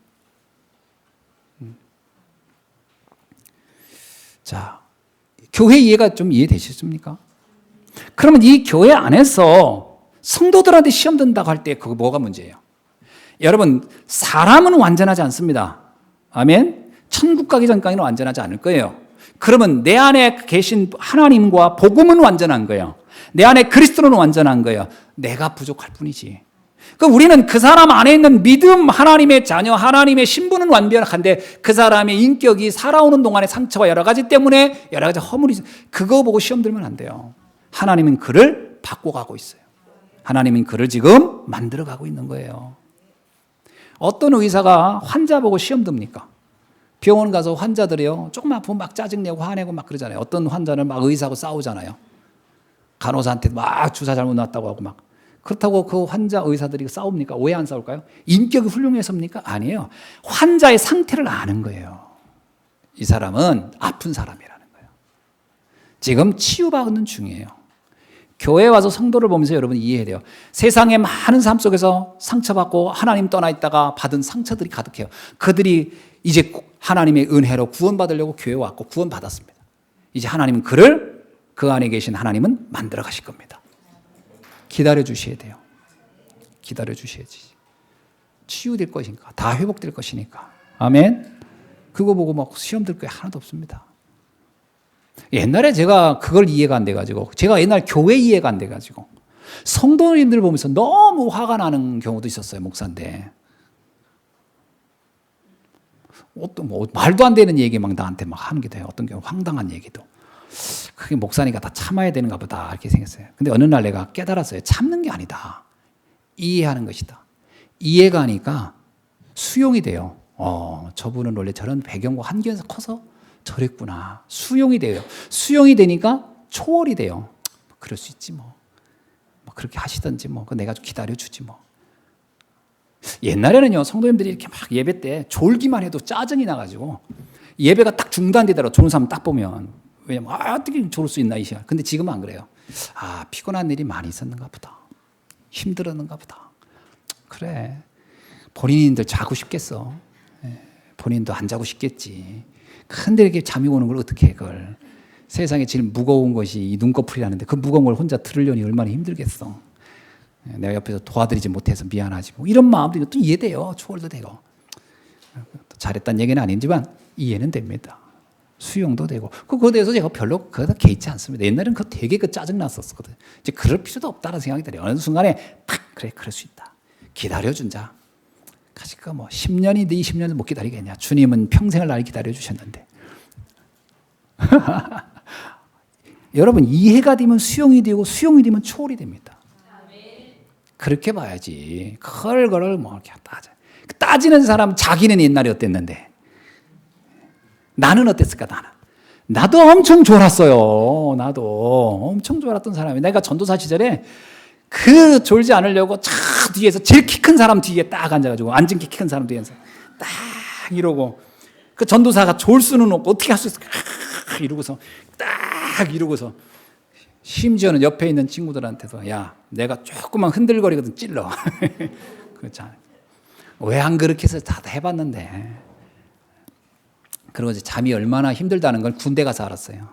자, 교회 이해가 좀 이해되셨습니까? 그러면 이 교회 안에서 성도들한테 시험 든다고 할 때 그거 뭐가 문제예요? 여러분, 사람은 완전하지 않습니다. 아멘? 천국 가기 전까지는 완전하지 않을 거예요. 그러면 내 안에 계신 하나님과 복음은 완전한 거예요. 내 안에 그리스도는 완전한 거예요. 내가 부족할 뿐이지. 우리는 그 사람 안에 있는 믿음, 하나님의 자녀, 하나님의 신분은 완벽한데 그 사람의 인격이 살아오는 동안의 상처와 여러 가지 때문에 여러 가지 허물이 그거 보고 시험 들면 안 돼요. 하나님은 그를 바꿔가고 있어요. 하나님은 그를 지금 만들어가고 있는 거예요. 어떤 의사가 환자 보고 시험 듭니까? 병원 가서 환자들이요 조금 아프면 막 짜증내고 화내고 막 그러잖아요. 어떤 환자는 막 의사하고 싸우잖아요. 간호사한테 막 주사 잘못 놨다고 하고 막. 그렇다고 그 환자 의사들이 싸웁니까? 왜 안 싸울까요? 인격이 훌륭해서입니까? 아니에요. 환자의 상태를 아는 거예요. 이 사람은 아픈 사람이라는 거예요. 지금 치유받는 중이에요. 교회에 와서 성도를 보면서 여러분 이해해야 돼요. 세상의 많은 삶 속에서 상처받고 하나님 떠나 있다가 받은 상처들이 가득해요. 그들이 이제 하나님의 은혜로 구원받으려고 교회에 왔고 구원받았습니다. 이제 하나님은 그를 그 안에 계신 하나님은 만들어 가실 겁니다. 기다려 주셔야 돼요. 기다려 주셔야지. 치유될 것이니까. 다 회복될 것이니까. 아멘. 그거 보고 막 시험 들 게 하나도 없습니다. 옛날에 제가 그걸 이해가 안 돼가지고 제가 옛날 교회 이해가 안 돼가지고 성도님들 보면서 너무 화가 나는 경우도 있었어요. 목사인데 어떤 뭐 말도 안 되는 얘기 막 나한테 막 하는 게 돼요. 어떤 경우 황당한 얘기도. 그게 목사니까 다 참아야 되는가 보다 이렇게 생겼어요. 근데 어느 날 내가 깨달았어요. 참는 게 아니다. 이해하는 것이다. 이해가 하니까 수용이 돼요. 저분은 원래 저런 배경과 환경에서 커서 저랬구나. 수용이 돼요. 수용이 되니까 초월이 돼요. 그럴 수 있지 뭐. 그렇게 하시든지 뭐. 내가 좀 기다려주지 뭐. 옛날에는요 성도님들이 이렇게 막 예배 때 졸기만 해도 짜증이 나가지고 예배가 딱 중단되더라도 좋은 사람 딱 보면 왜냐면 어떻게 졸을 수 있나 이 시간. 근데 지금은 안 그래요. 피곤한 일이 많이 있었는가 보다. 힘들었는가 보다. 그래. 본인들 자고 싶겠어. 본인도 안 자고 싶겠지. 근데 이렇게 잠이 오는 걸 어떻게 해 그걸. 세상에 제일 무거운 것이 이 눈꺼풀이라는데 그 무거운 걸 혼자 들으려니 얼마나 힘들겠어. 내가 옆에서 도와드리지 못해서 미안하지 뭐 이런 마음도 또 이해돼요. 초월도 되고. 잘했다는 얘기는 아니지만 이해는 됩니다. 수용도 되고. 그거에 대해서 제가 별로 그거다 개의치 않습니다. 옛날에는 그거 되게 짜증났었거든. 이제 그럴 필요도 없다는 생각이 들어요. 어느 순간에 그래, 그럴 수 있다. 기다려준 자. 가지고 뭐 10년인데 20년을 못 기다리겠냐. 주님은 평생을 나를 기다려주셨는데. 여러분, 이해가 되면 수용이 되고 수용이 되면 초월이 됩니다. 그렇게 봐야지. 그걸 뭐 이렇게 따지는 사람 자기는 옛날에 어땠는데. 나는 어땠을까, 나는. 나도 엄청 졸았어요. 나도 엄청 졸았던 사람이. 내가 전도사 시절에 그 졸지 않으려고 차 뒤에서 제일 키 큰 사람 뒤에 딱 앉아가지고 앉은 키 큰 사람 뒤에서 딱 이러고 그 전도사가 졸 수는 없고 어떻게 할 수 있을까 이러고서 딱 이러고서 심지어는 옆에 있는 친구들한테도 야 내가 조금만 흔들거리거든 찔러. 왜 안 그렇게 해서 다 해봤는데. 그리고 이제 잠이 얼마나 힘들다는 걸 군대 가서 알았어요.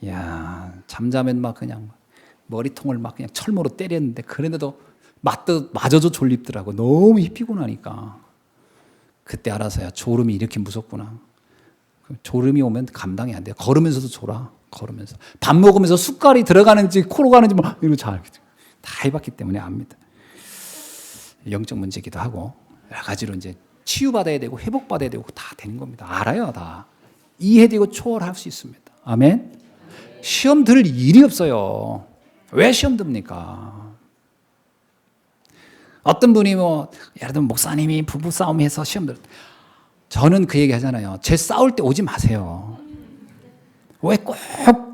야, 잠자면 막 그냥 머리통을 막 그냥 철모로 때렸는데 그런데도 마저도 졸립더라고. 너무 피곤하니까. 그때 알아서야 졸음이 이렇게 무섭구나. 졸음이 오면 감당이 안 돼요. 걸으면서도 졸아. 걸으면서. 밥 먹으면서 숟갈이 들어가는지 코로 가는지 뭐 이런 다 해봤기 때문에 압니다. 영적 문제기도 하고 여러 가지로 이제 치유받아야 되고 회복받아야 되고 다 되는 겁니다. 알아요, 다. 이해되고 초월할 수 있습니다. 아멘. 시험 들 일이 없어요. 왜 시험 듭니까? 어떤 분이 예를 들면 목사님이 부부싸움해서 시험 들, 저는 그 얘기 하잖아요. 제 싸울 때 오지 마세요. 왜 꼭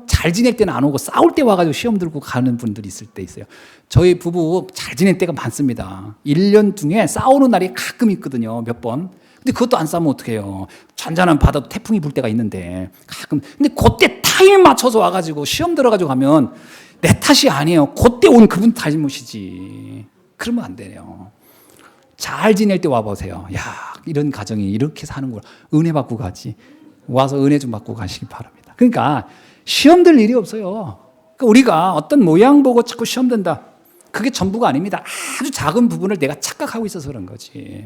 잘 지낼 때는 안 오고 싸울 때 와가지고 시험 들고 가는 분들이 있을 때 있어요. 저희 부부 잘 지낼 때가 많습니다. 1년 중에 싸우는 날이 가끔 있거든요. 몇 번. 근데 그것도 안 싸우면 어떡해요. 잔잔한 바다도 태풍이 불 때가 있는데 가끔. 근데 그때 타임 맞춰서 와가지고 시험 들어가지고 가면 내 탓이 아니에요. 그때 온 그분 잘못이지. 그러면 안 되네요. 잘 지낼 때 와보세요. 야, 이런 가정이 이렇게 사는구나. 은혜 받고 가지. 와서 은혜 좀 받고 가시기 바랍니다. 그러니까 시험 들 일이 없어요. 그러니까 우리가 어떤 모양 보고 자꾸 시험 든다. 그게 전부가 아닙니다. 아주 작은 부분을 내가 착각하고 있어서 그런 거지.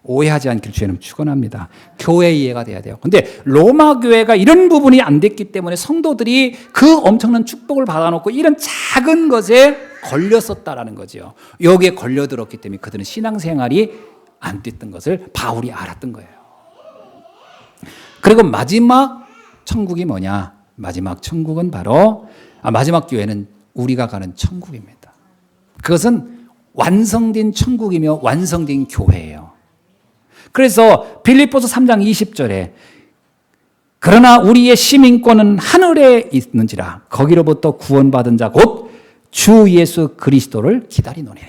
오해하지 않기를 주님 축원합니다. 교회 이해가 돼야 돼요. 근데 로마 교회가 이런 부분이 안 됐기 때문에 성도들이 그 엄청난 축복을 받아놓고 이런 작은 것에 걸렸었다라는 거죠. 여기에 걸려들었기 때문에 그들은 신앙생활이 안 됐던 것을 바울이 알았던 거예요. 그리고 마지막 천국이 뭐냐? 마지막 천국은 바로 마지막 교회는 우리가 가는 천국입니다. 그것은 완성된 천국이며 완성된 교회예요. 그래서 빌립보서 3장 20절에 그러나 우리의 시민권은 하늘에 있는지라 거기로부터 구원받은 자 곧 주 예수 그리스도를 기다리노니.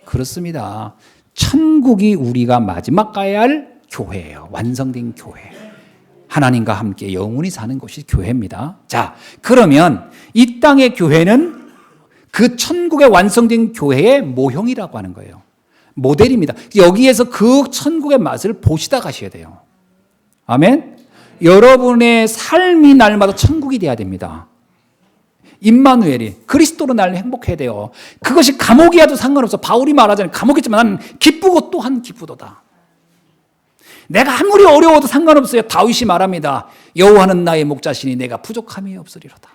그렇습니다. 천국이 우리가 마지막 가야 할 교회예요. 완성된 교회. 하나님과 함께 영원히 사는 곳이 교회입니다. 자, 그러면 이 땅의 교회는 그 천국의 완성된 교회의 모형이라고 하는 거예요. 모델입니다. 여기에서 그 천국의 맛을 보시다 가셔야 돼요. 아멘? 여러분의 삶이 날마다 천국이 돼야 됩니다. 임마누엘이 그리스도로 날 행복해야 돼요. 그것이 감옥이어도 상관없어. 바울이 말하잖아요. 감옥이지만 나는 기쁘고 또한 기쁘도다. 내가 아무리 어려워도 상관없어요. 다윗이 말합니다. 여호와는 나의 목자시니 내가 부족함이 없으리로다.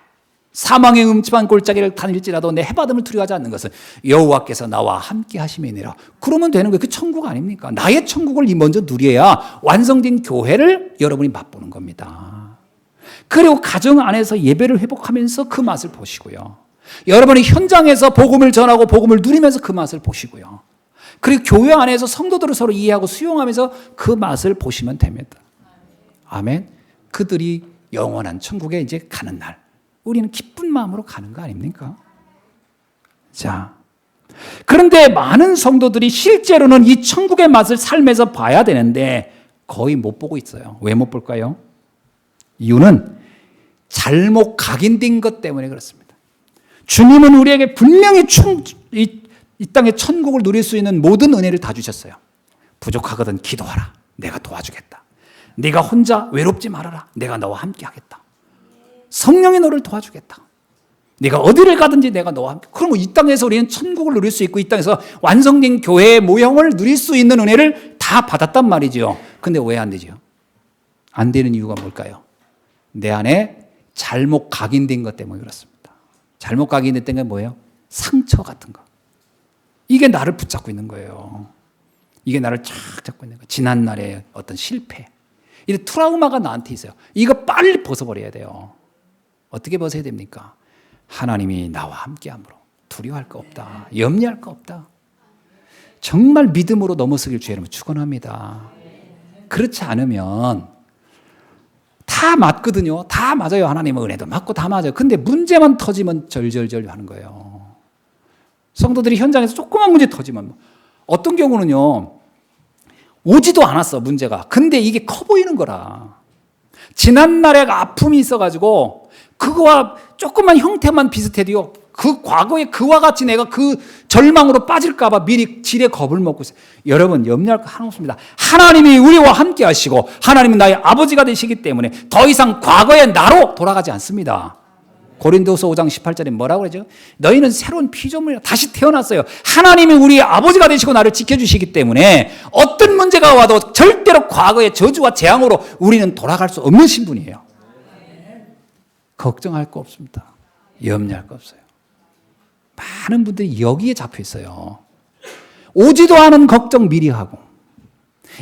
사망의 음침한 골짜기를 다닐지라도 내 해바람을 두려워하지 않는 것은 여호와께서 나와 함께 하심이니라. 그러면 되는 거예요. 그 천국 아닙니까? 나의 천국을 먼저 누려야 완성된 교회를 여러분이 맛보는 겁니다. 그리고 가정 안에서 예배를 회복하면서 그 맛을 보시고요. 여러분이 현장에서 복음을 전하고 복음을 누리면서 그 맛을 보시고요. 그리고 교회 안에서 성도들을 서로 이해하고 수용하면서 그 맛을 보시면 됩니다. 아멘. 그들이 영원한 천국에 이제 가는 날 우리는 기쁜 마음으로 가는 거 아닙니까? 자, 그런데 많은 성도들이 실제로는 이 천국의 맛을 삶에서 봐야 되는데 거의 못 보고 있어요. 왜 못 볼까요? 이유는 잘못 각인된 것 때문에 그렇습니다. 주님은 우리에게 분명히 이 땅의 천국을 누릴 수 있는 모든 은혜를 다 주셨어요. 부족하거든 기도하라. 내가 도와주겠다. 네가 혼자 외롭지 말아라. 내가 너와 함께 하겠다. 성령이 너를 도와주겠다. 네가 어디를 가든지 내가 너와 함께. 그러면 이 땅에서 우리는 천국을 누릴 수 있고 이 땅에서 완성된 교회의 모형을 누릴 수 있는 은혜를 다 받았단 말이죠. 근데 왜 안 되죠? 안 되는 이유가 뭘까요? 내 안에 잘못 각인된 것 때문에 그렇습니다. 잘못 각인된 게 뭐예요? 상처 같은 거. 이게 나를 붙잡고 있는 거예요. 이게 나를 쫙 잡고 있는 거예요. 지난날의 어떤 실패. 이 트라우마가 나한테 있어요. 이거 빨리 벗어버려야 돼요. 어떻게 벗어야 됩니까? 하나님이 나와 함께함으로 두려워할 거 없다. 염려할 거 없다. 정말 믿음으로 넘어서길 주의 이름으로 축원합니다. 그렇지 않으면 다 맞거든요. 다 맞아요. 하나님의 은혜도 맞고 다 맞아요. 근데 문제만 터지면 절절절 하는 거예요. 성도들이 현장에서 조그만 문제 터지면 어떤 경우는요. 오지도 않았어 문제가. 근데 이게 커 보이는 거라. 지난날에 아픔이 있어가지고 그거와 조그만 형태만 비슷해도요. 그 과거에 그와 같이 내가 그 절망으로 빠질까 봐 미리 지레 겁을 먹고 있어요. 여러분 염려할 거 하나 없습니다. 하나님이 우리와 함께 하시고 하나님은 나의 아버지가 되시기 때문에 더 이상 과거의 나로 돌아가지 않습니다. 고린도서 5장 18절에 뭐라고 그러죠? 너희는 새로운 피조물이라 다시 태어났어요. 하나님이 우리의 아버지가 되시고 나를 지켜주시기 때문에 어떤 문제가 와도 절대로 과거의 저주와 재앙으로 우리는 돌아갈 수 없는 신분이에요. 걱정할 거 없습니다. 염려할 거 없어요. 많은 분들이 여기에 잡혀 있어요. 오지도 않은 걱정 미리 하고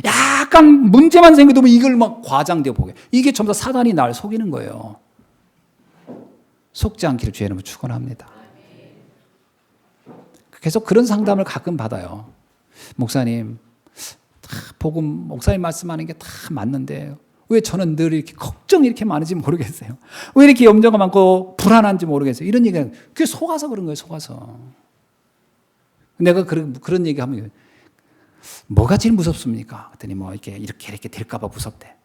약간 문제만 생겨도 이걸 막 과장되어 보게. 이게 전부 다 사단이 날 속이는 거예요. 속지 않기를 주의 이름으로 축원합니다. 계속 그런 상담을 가끔 받아요. 목사님, 복음 목사님 말씀하는 게 다 맞는데 왜 저는 늘 이렇게 걱정이 이렇게 많은지 모르겠어요. 왜 이렇게 염려가 많고 불안한지 모르겠어요. 이런 얘기가 그게 속아서 그런 거예요. 속아서. 내가 그런 얘기하면 뭐가 제일 무섭습니까? 그랬더니 뭐 이렇게 될까 봐 무섭대.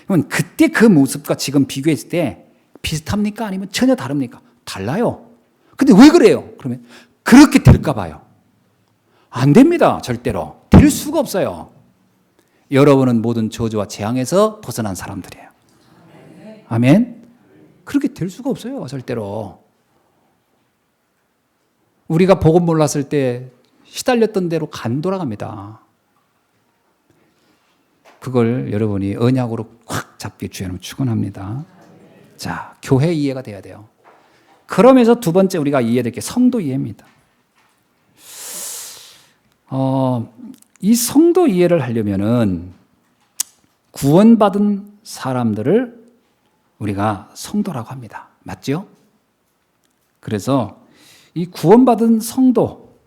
그러면 그때 그 모습과 지금 비교했을 때 비슷합니까? 아니면 전혀 다릅니까? 달라요. 근데 왜 그래요? 그러면 그렇게 될까 봐요. 안 됩니다. 절대로. 될 수가 없어요. 여러분은 모든 저주와 재앙에서 벗어난 사람들이에요. 아멘? 그렇게 될 수가 없어요. 절대로. 우리가 복음 몰랐을 때 시달렸던 대로 간 돌아갑니다. 그걸 여러분이 언약으로 확 잡기 주의는 축원합니다. 자, 교회 이해가 돼야 돼요. 그러면서 두 번째 우리가 이해될 게 성도 이해입니다. 이 성도 이해를 하려면은 구원받은 사람들을 우리가 성도라고 합니다. 맞죠? 그래서 이 구원받은 성도,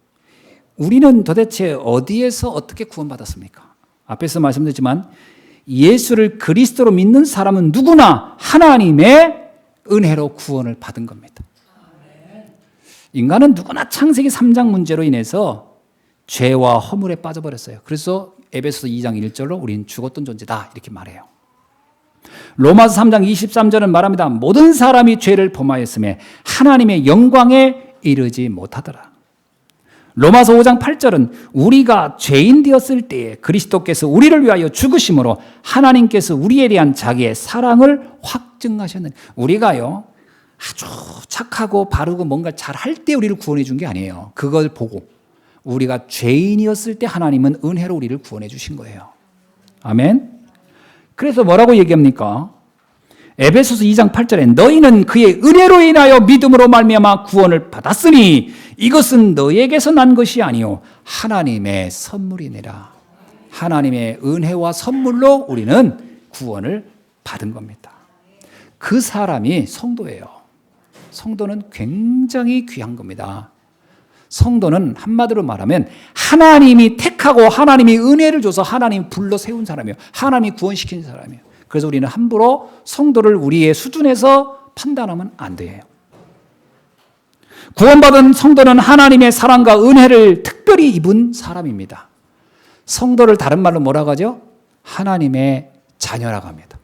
우리는 도대체 어디에서 어떻게 구원받았습니까? 앞에서 말씀드렸지만 예수를 그리스도로 믿는 사람은 누구나 하나님의 은혜로 구원을 받은 겁니다. 인간은 누구나 창세기 3장 문제로 인해서 죄와 허물에 빠져버렸어요. 그래서 에베소서 2장 1절로 우리는 죽었던 존재다 이렇게 말해요. 로마서 3장 23절은 말합니다. 모든 사람이 죄를 범하였음에 하나님의 영광에 이르지 못하더라. 로마서 5장 8절은 우리가 죄인 되었을 때에 그리스도께서 우리를 위하여 죽으심으로 하나님께서 우리에 대한 자기의 사랑을 확증하셨느니, 우리가요 아주 착하고 바르고 뭔가 잘할 때 우리를 구원해 준 게 아니에요. 그걸 보고 우리가 죄인이었을 때 하나님은 은혜로 우리를 구원해 주신 거예요. 아멘. 그래서 뭐라고 얘기합니까? 에베소서 2장 8절에 너희는 그의 은혜로 인하여 믿음으로 말미암아 구원을 받았으니 이것은 너희에게서 난 것이 아니요 하나님의 선물이니라. 하나님의 은혜와 선물로 우리는 구원을 받은 겁니다. 그 사람이 성도예요. 성도는 굉장히 귀한 겁니다. 성도는 한마디로 말하면 하나님이 택하고 하나님이 은혜를 줘서 하나님이 불러 세운 사람이에요. 하나님이 구원시킨 사람이에요. 그래서 우리는 함부로 성도를 우리의 수준에서 판단하면 안 돼요. 구원받은 성도는 하나님의 사랑과 은혜를 특별히 입은 사람입니다. 성도를 다른 말로 뭐라고 하죠? 하나님의 자녀라고 합니다.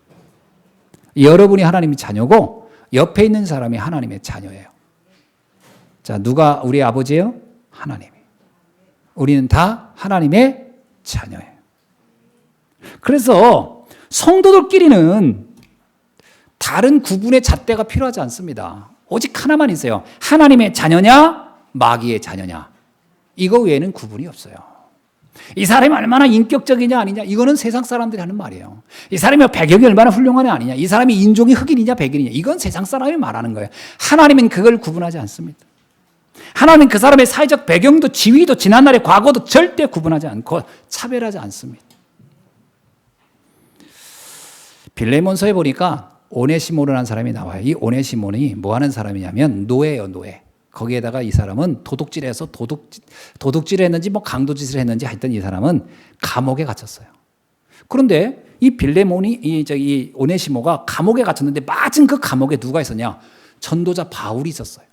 여러분이 하나님의 자녀고 옆에 있는 사람이 하나님의 자녀예요. 자, 누가 우리 아버지예요? 하나님이. 우리는 다 하나님의 자녀예요. 그래서 성도들끼리는 다른 구분의 잣대가 필요하지 않습니다. 오직 하나만 있어요. 하나님의 자녀냐, 마귀의 자녀냐. 이거 외에는 구분이 없어요. 이 사람이 얼마나 인격적이냐 아니냐, 이거는 세상 사람들이 하는 말이에요. 이 사람이 배경이 얼마나 훌륭하냐 아니냐, 이 사람이 인종이 흑인이냐 백인이냐, 이건 세상 사람이 말하는 거예요. 하나님은 그걸 구분하지 않습니다. 하나님은 그 사람의 사회적 배경도 지위도 지난날의 과거도 절대 구분하지 않고 차별하지 않습니다. 빌레몬서에 보니까 오네시모르라는 사람이 나와요. 이 오네시모르이 뭐 하는 사람이냐면 노예예요, 노예. 거기에다가 이 사람은 도둑질해서 도둑질을 했는지 뭐 강도짓을 했는지 하여튼 이 사람은 감옥에 갇혔어요. 그런데 이 빌레몬이 이 오네시모가 감옥에 갇혔는데 마침 그 감옥에 누가 있었냐? 전도자 바울이 있었어요.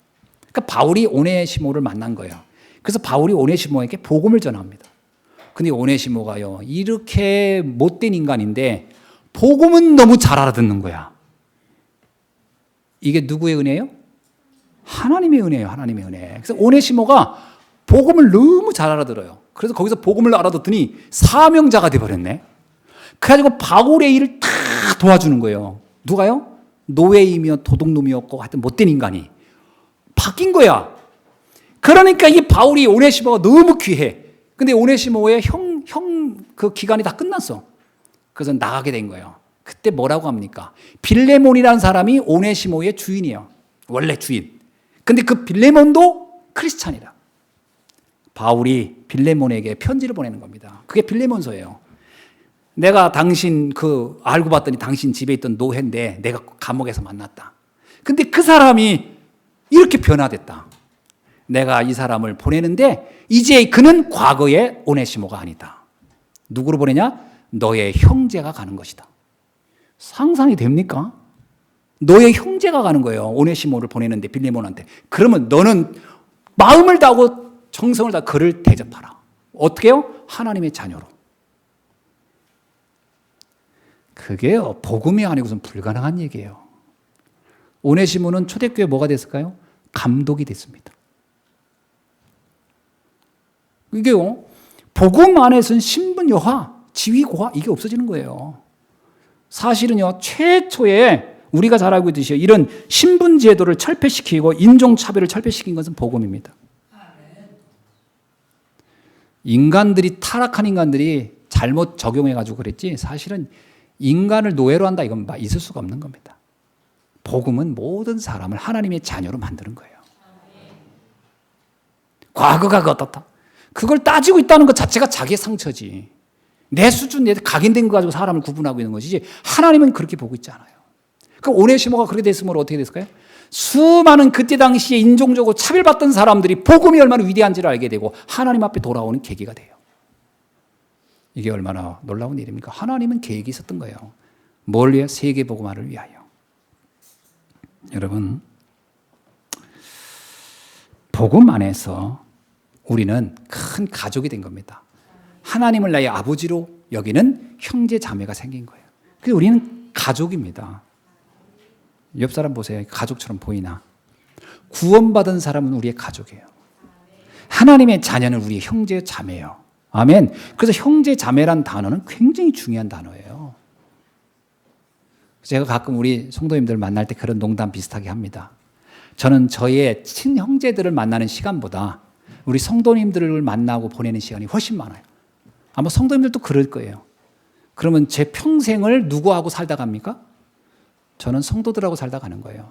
그러니까 바울이 오네시모를 만난 거예요. 그래서 바울이 오네시모에게 복음을 전합니다. 근데 오네시모가요 이렇게 못된 인간인데 복음은 너무 잘 알아듣는 거야. 이게 누구의 은혜예요? 하나님의 은혜예요. 하나님의 은혜. 그래서 오네시모가 복음을 너무 잘 알아들어요. 그래서 거기서 복음을 알아듣더니 사명자가 돼버렸네. 그래가지고 바울의 일을 다 도와주는 거예요. 누가요? 노예이며 도둑놈이었고 하여튼 못된 인간이 바뀐 거야. 그러니까 이 바울이 오네시모가 너무 귀해. 근데 오네시모의 그 기간이 다 끝났어. 그래서 나가게 된 거예요. 그때 뭐라고 합니까? 빌레몬이라는 사람이 오네시모의 주인이에요. 원래 주인. 근데 그 빌레몬도 크리스찬이라. 바울이 빌레몬에게 편지를 보내는 겁니다. 그게 빌레몬서예요. 내가 당신 알고 봤더니 당신 집에 있던 노예인데 내가 감옥에서 만났다. 근데 그 사람이 이렇게 변화됐다. 내가 이 사람을 보내는데 이제 그는 과거의 오네시모가 아니다. 누구로 보내냐? 너의 형제가 가는 것이다. 상상이 됩니까? 너의 형제가 가는 거예요. 오네시모를 보내는데 빌레몬한테. 그러면 너는 마음을 다하고 정성을 다하고 그를 대접하라. 어떻게 해요? 하나님의 자녀로. 그게 복음이 아니고선 불가능한 얘기예요. 오네시모는 초대교회 뭐가 됐을까요? 감독이 됐습니다. 이게요, 복음 안에서는 신분 여하, 지위 고하 이게 없어지는 거예요. 사실은요, 최초에 우리가 잘 알고 있듯이 이런 신분 제도를 철폐시키고 인종차별을 철폐시킨 것은 복음입니다. 인간들이 타락한 인간들이 잘못 적용해가지고 그랬지 사실은 인간을 노예로 한다 이건 있을 수가 없는 겁니다. 복음은 모든 사람을 하나님의 자녀로 만드는 거예요. 과거가 어떻다? 그걸 따지고 있다는 것 자체가 자기의 상처지. 내 수준, 내 각인된 거 가지고 사람을 구분하고 있는 것이지 하나님은 그렇게 보고 있지 않아요. 그럼 오네시모가 그렇게 됐으면 어떻게 됐을까요? 수많은 그때 당시에 인종적으로 차별받던 사람들이 복음이 얼마나 위대한지를 알게 되고 하나님 앞에 돌아오는 계기가 돼요. 이게 얼마나 놀라운 일입니까? 하나님은 계획이 있었던 거예요. 뭘 위해? 세계 복음화를 위하여. 여러분, 복음 안에서 우리는 큰 가족이 된 겁니다. 하나님을 나의 아버지로 여기는 형제 자매가 생긴 거예요. 그래서 우리는 가족입니다. 옆 사람 보세요. 가족처럼 보이나? 구원받은 사람은 우리의 가족이에요. 하나님의 자녀는 우리의 형제 자매예요. 아멘. 그래서 형제 자매란 단어는 굉장히 중요한 단어예요. 제가 가끔 우리 성도님들 만날 때 그런 농담 비슷하게 합니다. 저는 저의 친형제들을 만나는 시간보다 우리 성도님들을 만나고 보내는 시간이 훨씬 많아요. 아마 성도님들도 그럴 거예요. 그러면 제 평생을 누구하고 살다 갑니까? 저는 성도들하고 살다 가는 거예요.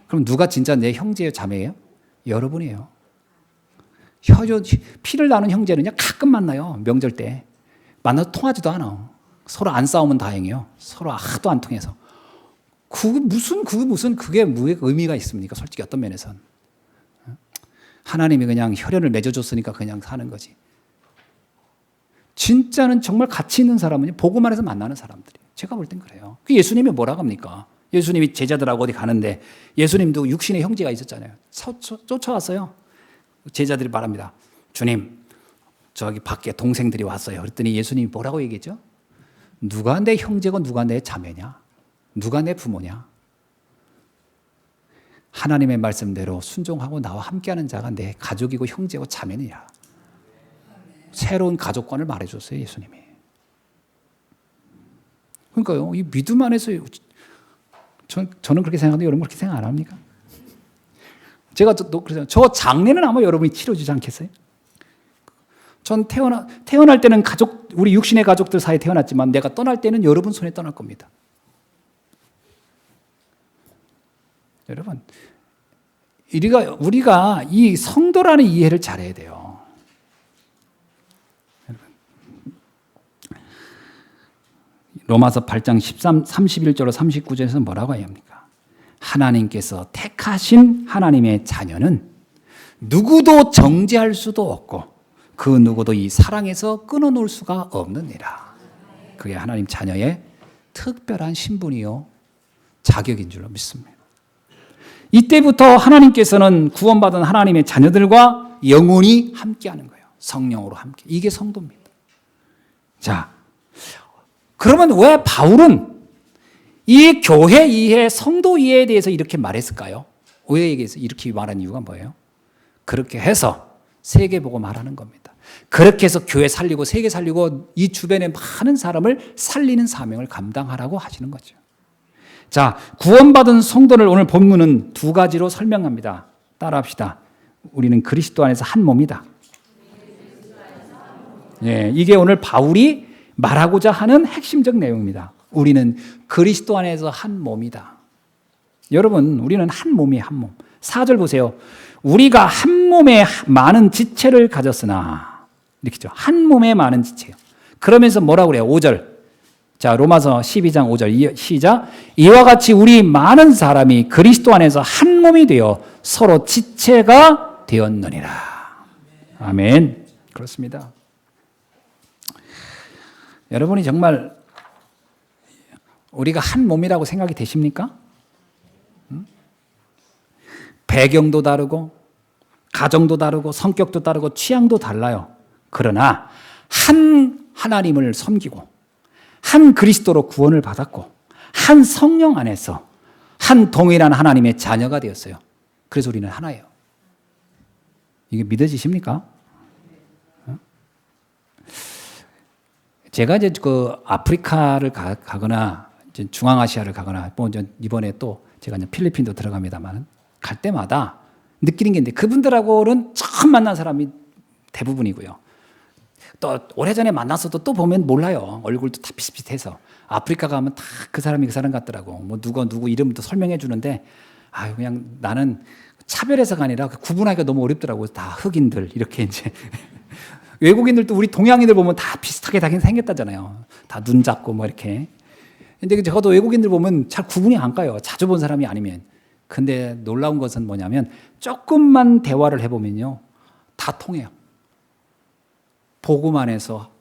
그럼 누가 진짜 내 형제예요, 자매예요? 여러분이에요. 피를 나눈 형제는요, 가끔 만나요. 명절 때. 만나서 통하지도 않아. 서로 안 싸우면 다행이에요. 서로 하도 안 통해서. 그게 의미가 있습니까? 솔직히 어떤 면에선. 하나님이 그냥 혈연을 맺어줬으니까 그냥 사는 거지. 진짜는 정말 가치 있는 사람은 복음 안에서 만나는 사람들이에요. 제가 볼 땐 그래요. 예수님이 뭐라고 합니까? 예수님이 제자들하고 어디 가는데 예수님도 육신의 형제가 있었잖아요. 쫓아왔어요. 제자들이 말합니다. 주님, 저기 밖에 동생들이 왔어요. 그랬더니 예수님이 뭐라고 얘기했죠? 누가 내 형제고 누가 내 자매냐? 누가 내 부모냐? 하나님의 말씀대로 순종하고 나와 함께하는 자가 내 가족이고 형제고 자매니라. 새로운 가족관을 말해줬어요, 예수님이. 그러니까요, 이 믿음 안에서 저는 그렇게 생각하는데 여러분 그렇게 생각 안 합니까? 제가 저 장례는 아마 여러분이 치러주지 않겠어요? 전 태어날 때는 우리 육신의 가족들 사이에 태어났지만 내가 떠날 때는 여러분 손에 떠날 겁니다. 여러분, 우리가 이 성도라는 이해를 잘해야 돼요. 로마서 8장 31절로 39절에서 뭐라고 합니까? 하나님께서 택하신 하나님의 자녀는 누구도 정죄할 수도 없고 그 누구도 이 사랑에서 끊어놓을 수가 없느니라. 그게 하나님 자녀의 특별한 신분이요 자격인 줄로 믿습니다. 이때부터 하나님께서는 구원받은 하나님의 자녀들과 영원히 함께하는 거예요. 성령으로 함께. 이게 성도입니다. 자, 그러면 왜 바울은 이 교회 이해, 성도 이해에 대해서 이렇게 말했을까요? 왜 이렇게 말한 이유가 뭐예요? 그렇게 해서 세계 보고 말하는 겁니다. 그렇게 해서 교회 살리고 세계 살리고 이 주변의 많은 사람을 살리는 사명을 감당하라고 하시는 거죠. 자, 구원받은 성도를 오늘 본문은 두 가지로 설명합니다. 따라합시다. 우리는 그리스도 안에서 한 몸이다. 예, 이게 오늘 바울이 말하고자 하는 핵심적 내용입니다. 우리는 그리스도 안에서 한 몸이다. 여러분, 우리는 한 몸이에요, 한 몸. 4절 보세요. 우리가 한 몸에 많은 지체를 가졌으나, 이렇게죠. 한 몸에 많은 지체요. 그러면서 뭐라고 그래요? 5절. 자, 로마서 12장 5절 시작. 이와 같이 우리 많은 사람이 그리스도 안에서 한 몸이 되어 서로 지체가 되었느니라. 아멘. 그렇습니다. 여러분이 정말 우리가 한 몸이라고 생각이 되십니까? 배경도 다르고 가정도 다르고 성격도 다르고 취향도 달라요. 그러나 한 하나님을 섬기고 한 그리스도로 구원을 받았고 한 성령 안에서 한 동일한 하나님의 자녀가 되었어요. 그래서 우리는 하나예요. 이게 믿어지십니까? 제가 이제 그 아프리카를 가거나 이제 중앙아시아를 가거나 뭐 이번에 또 제가 이제 필리핀도 들어갑니다만 갈 때마다 느끼는 게 있는데 그분들하고는 처음 만난 사람이 대부분이고요. 또 오래전에 만났어도 또 보면 몰라요. 얼굴도 다 비슷비슷해서. 아프리카 가면 다 그 사람이 그 사람 같더라고. 뭐 누구 이름도 설명해 주는데 그냥 나는 차별해서가 아니라 구분하기가 너무 어렵더라고요. 다 흑인들 이렇게 이제 외국인들도 우리 동양인들 보면 다 비슷하게 생겼다잖아요. 다 눈 잡고 뭐 이렇게. 근데 저도 외국인들 보면 잘 구분이 안 가요. 자주 본 사람이 아니면. 근데 놀라운 것은 뭐냐면 조금만 대화를 해보면요. 다 통해요. 보고만 해서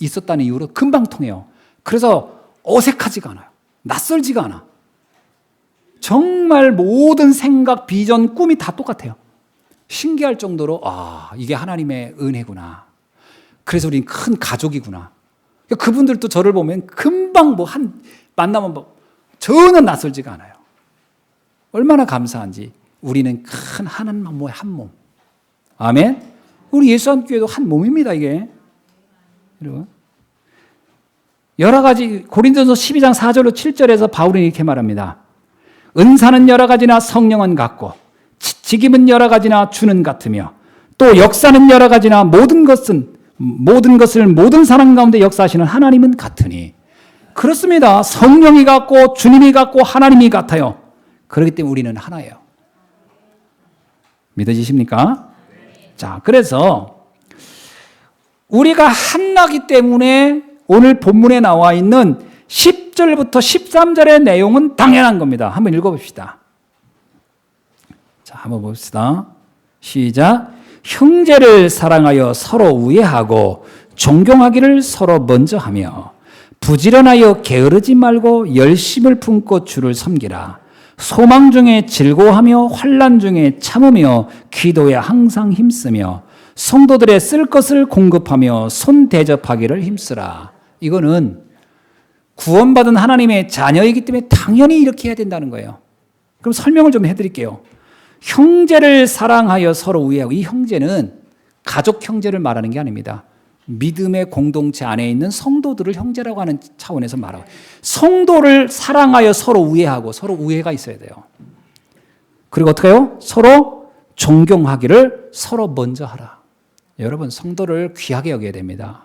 있었다는 이유로 금방 통해요. 그래서 어색하지가 않아요. 낯설지가 않아. 정말 모든 생각, 비전, 꿈이 다 똑같아요. 신기할 정도로 이게 하나님의 은혜구나. 그래서 우리는 큰 가족이구나. 그분들도 저를 보면 금방 만나면 전혀 낯설지가 않아요. 얼마나 감사한지. 우리는 큰 하나님 한 몸. 아멘. 우리 예수님교회도 한 몸입니다, 이게. 여러분. 여러 가지 고린도서 12장 4절로 7절에서 바울이 이렇게 말합니다. 은사는 여러 가지나 성령은 같고 직임은 여러 가지나 주는 같으며 또 역사는 여러 가지나 모든 것을 모든 사람 가운데 역사하시는 하나님은 같으니 그렇습니다. 성령이 같고 주님이 같고 하나님이 같아요. 그렇기 때문에 우리는 하나예요. 믿어지십니까? 자, 그래서 우리가 하나이기 때문에 오늘 본문에 나와 있는 10절부터 13절의 내용은 당연한 겁니다. 한번 읽어봅시다. 자, 한번 봅시다. 시작. 형제를 사랑하여 서로 우애하고 존경하기를 서로 먼저 하며 부지런하여 게으르지 말고 열심을 품고 주를 섬기라. 소망 중에 즐거워하며 환난 중에 참으며 기도에 항상 힘쓰며 성도들의 쓸 것을 공급하며 손 대접하기를 힘쓰라. 이거는 구원받은 하나님의 자녀이기 때문에 당연히 이렇게 해야 된다는 거예요. 그럼 설명을 좀 해드릴게요. 형제를 사랑하여 서로 우애하고, 이 형제는 가족 형제를 말하는 게 아닙니다. 믿음의 공동체 안에 있는 성도들을 형제라고 하는 차원에서 말하고, 성도를 사랑하여 서로 우애하고, 서로 우애가 있어야 돼요. 그리고 어떻게 해요? 서로 존경하기를 서로 먼저 하라. 여러분, 성도를 귀하게 여겨야 됩니다.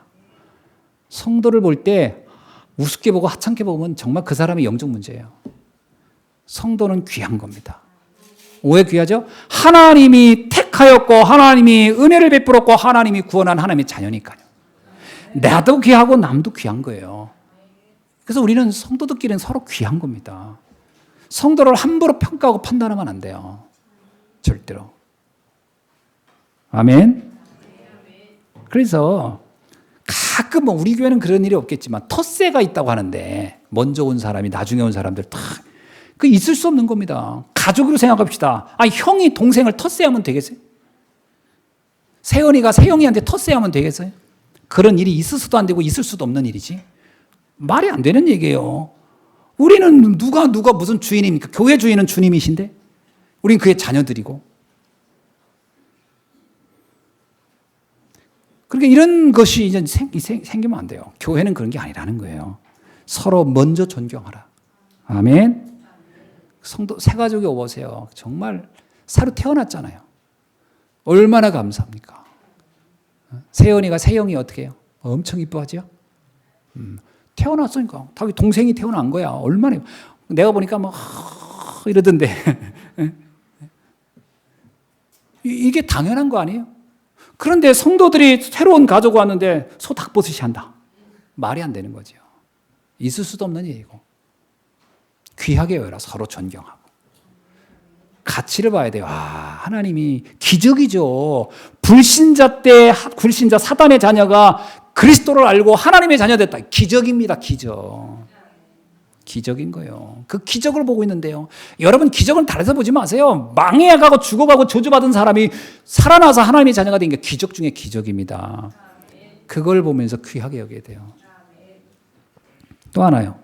성도를 볼 때 우습게 보고 하찮게 보면 정말 그 사람의 영적 문제예요. 성도는 귀한 겁니다. 왜 귀하죠? 하나님이 택하였고 하나님이 은혜를 베풀었고 하나님이 구원한 하나님의 자녀니까요. 나도 귀하고 남도 귀한 거예요. 그래서 우리는 성도들끼리는 서로 귀한 겁니다. 성도를 함부로 평가하고 판단하면 안 돼요. 절대로. 아멘. 그래서 가끔 우리 교회는 그런 일이 없겠지만 텃세가 있다고 하는데 먼저 온 사람이 나중에 온 사람들 다 그 있을 수 없는 겁니다. 가족으로 생각합시다. 형이 동생을 텃세하면 되겠어요? 세연이가 세영이한테 텃세하면 되겠어요? 그런 일이 있을 수도 안 되고 있을 수도 없는 일이지. 말이 안 되는 얘기예요. 우리는 누가 무슨 주인입니까? 교회 주인은 주님이신데 우린 그의 자녀들이고. 그러니까 이런 것이 이제 생기면 안 돼요. 교회는 그런 게 아니라는 거예요. 서로 먼저 존경하라. 아멘. 성도 새 가족이 오보세요. 정말 새로 태어났잖아요. 얼마나 감사합니까? 세연이가 세영이 어떻게 해요? 엄청 이뻐하죠? 태어났으니까 자기 동생이 태어난 거야. 얼마나 내가 보니까 막 이러던데 이게 당연한 거 아니에요? 그런데 성도들이 새로운 가족 왔는데 소 닭버섯이 한다. 말이 안 되는 거죠. 있을 수도 없는 일이고 귀하게 여겨라. 서로 존경하고 가치를 봐야 돼요. 하나님이 기적이죠. 불신자 사단의 자녀가 그리스도를 알고 하나님의 자녀 됐다. 기적입니다. 기적인 거예요. 그 기적을 보고 있는데요. 여러분 기적은 다르서 보지 마세요. 망해가고 죽어가고 저주받은 사람이 살아나서 하나님의 자녀가 된 게 기적 중에 기적입니다. 그걸 보면서 귀하게 여겨야 돼요. 또 하나요.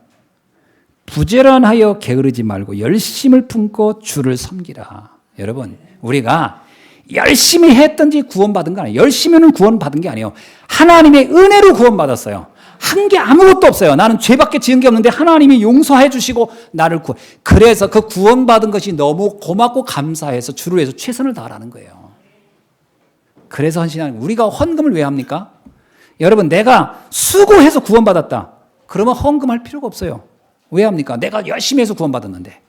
부지런하여 게으르지 말고 열심을 품고 주를 섬기라. 여러분 우리가 열심히 했든지 구원받은 거 아니에요. 열심히는 구원받은 게 아니에요. 하나님의 은혜로 구원받았어요. 한 게 아무것도 없어요. 나는 죄밖에 지은 게 없는데 하나님이 용서해 주시고 나를 그래서 그 구원받은 것이 너무 고맙고 감사해서 주를 위해서 최선을 다하라는 거예요. 그래서 헌신하는 거예요. 우리가 헌금을 왜 합니까? 여러분 내가 수고해서 구원받았다. 그러면 헌금할 필요가 없어요. 왜 합니까? 내가 열심히 해서 구원받았는데.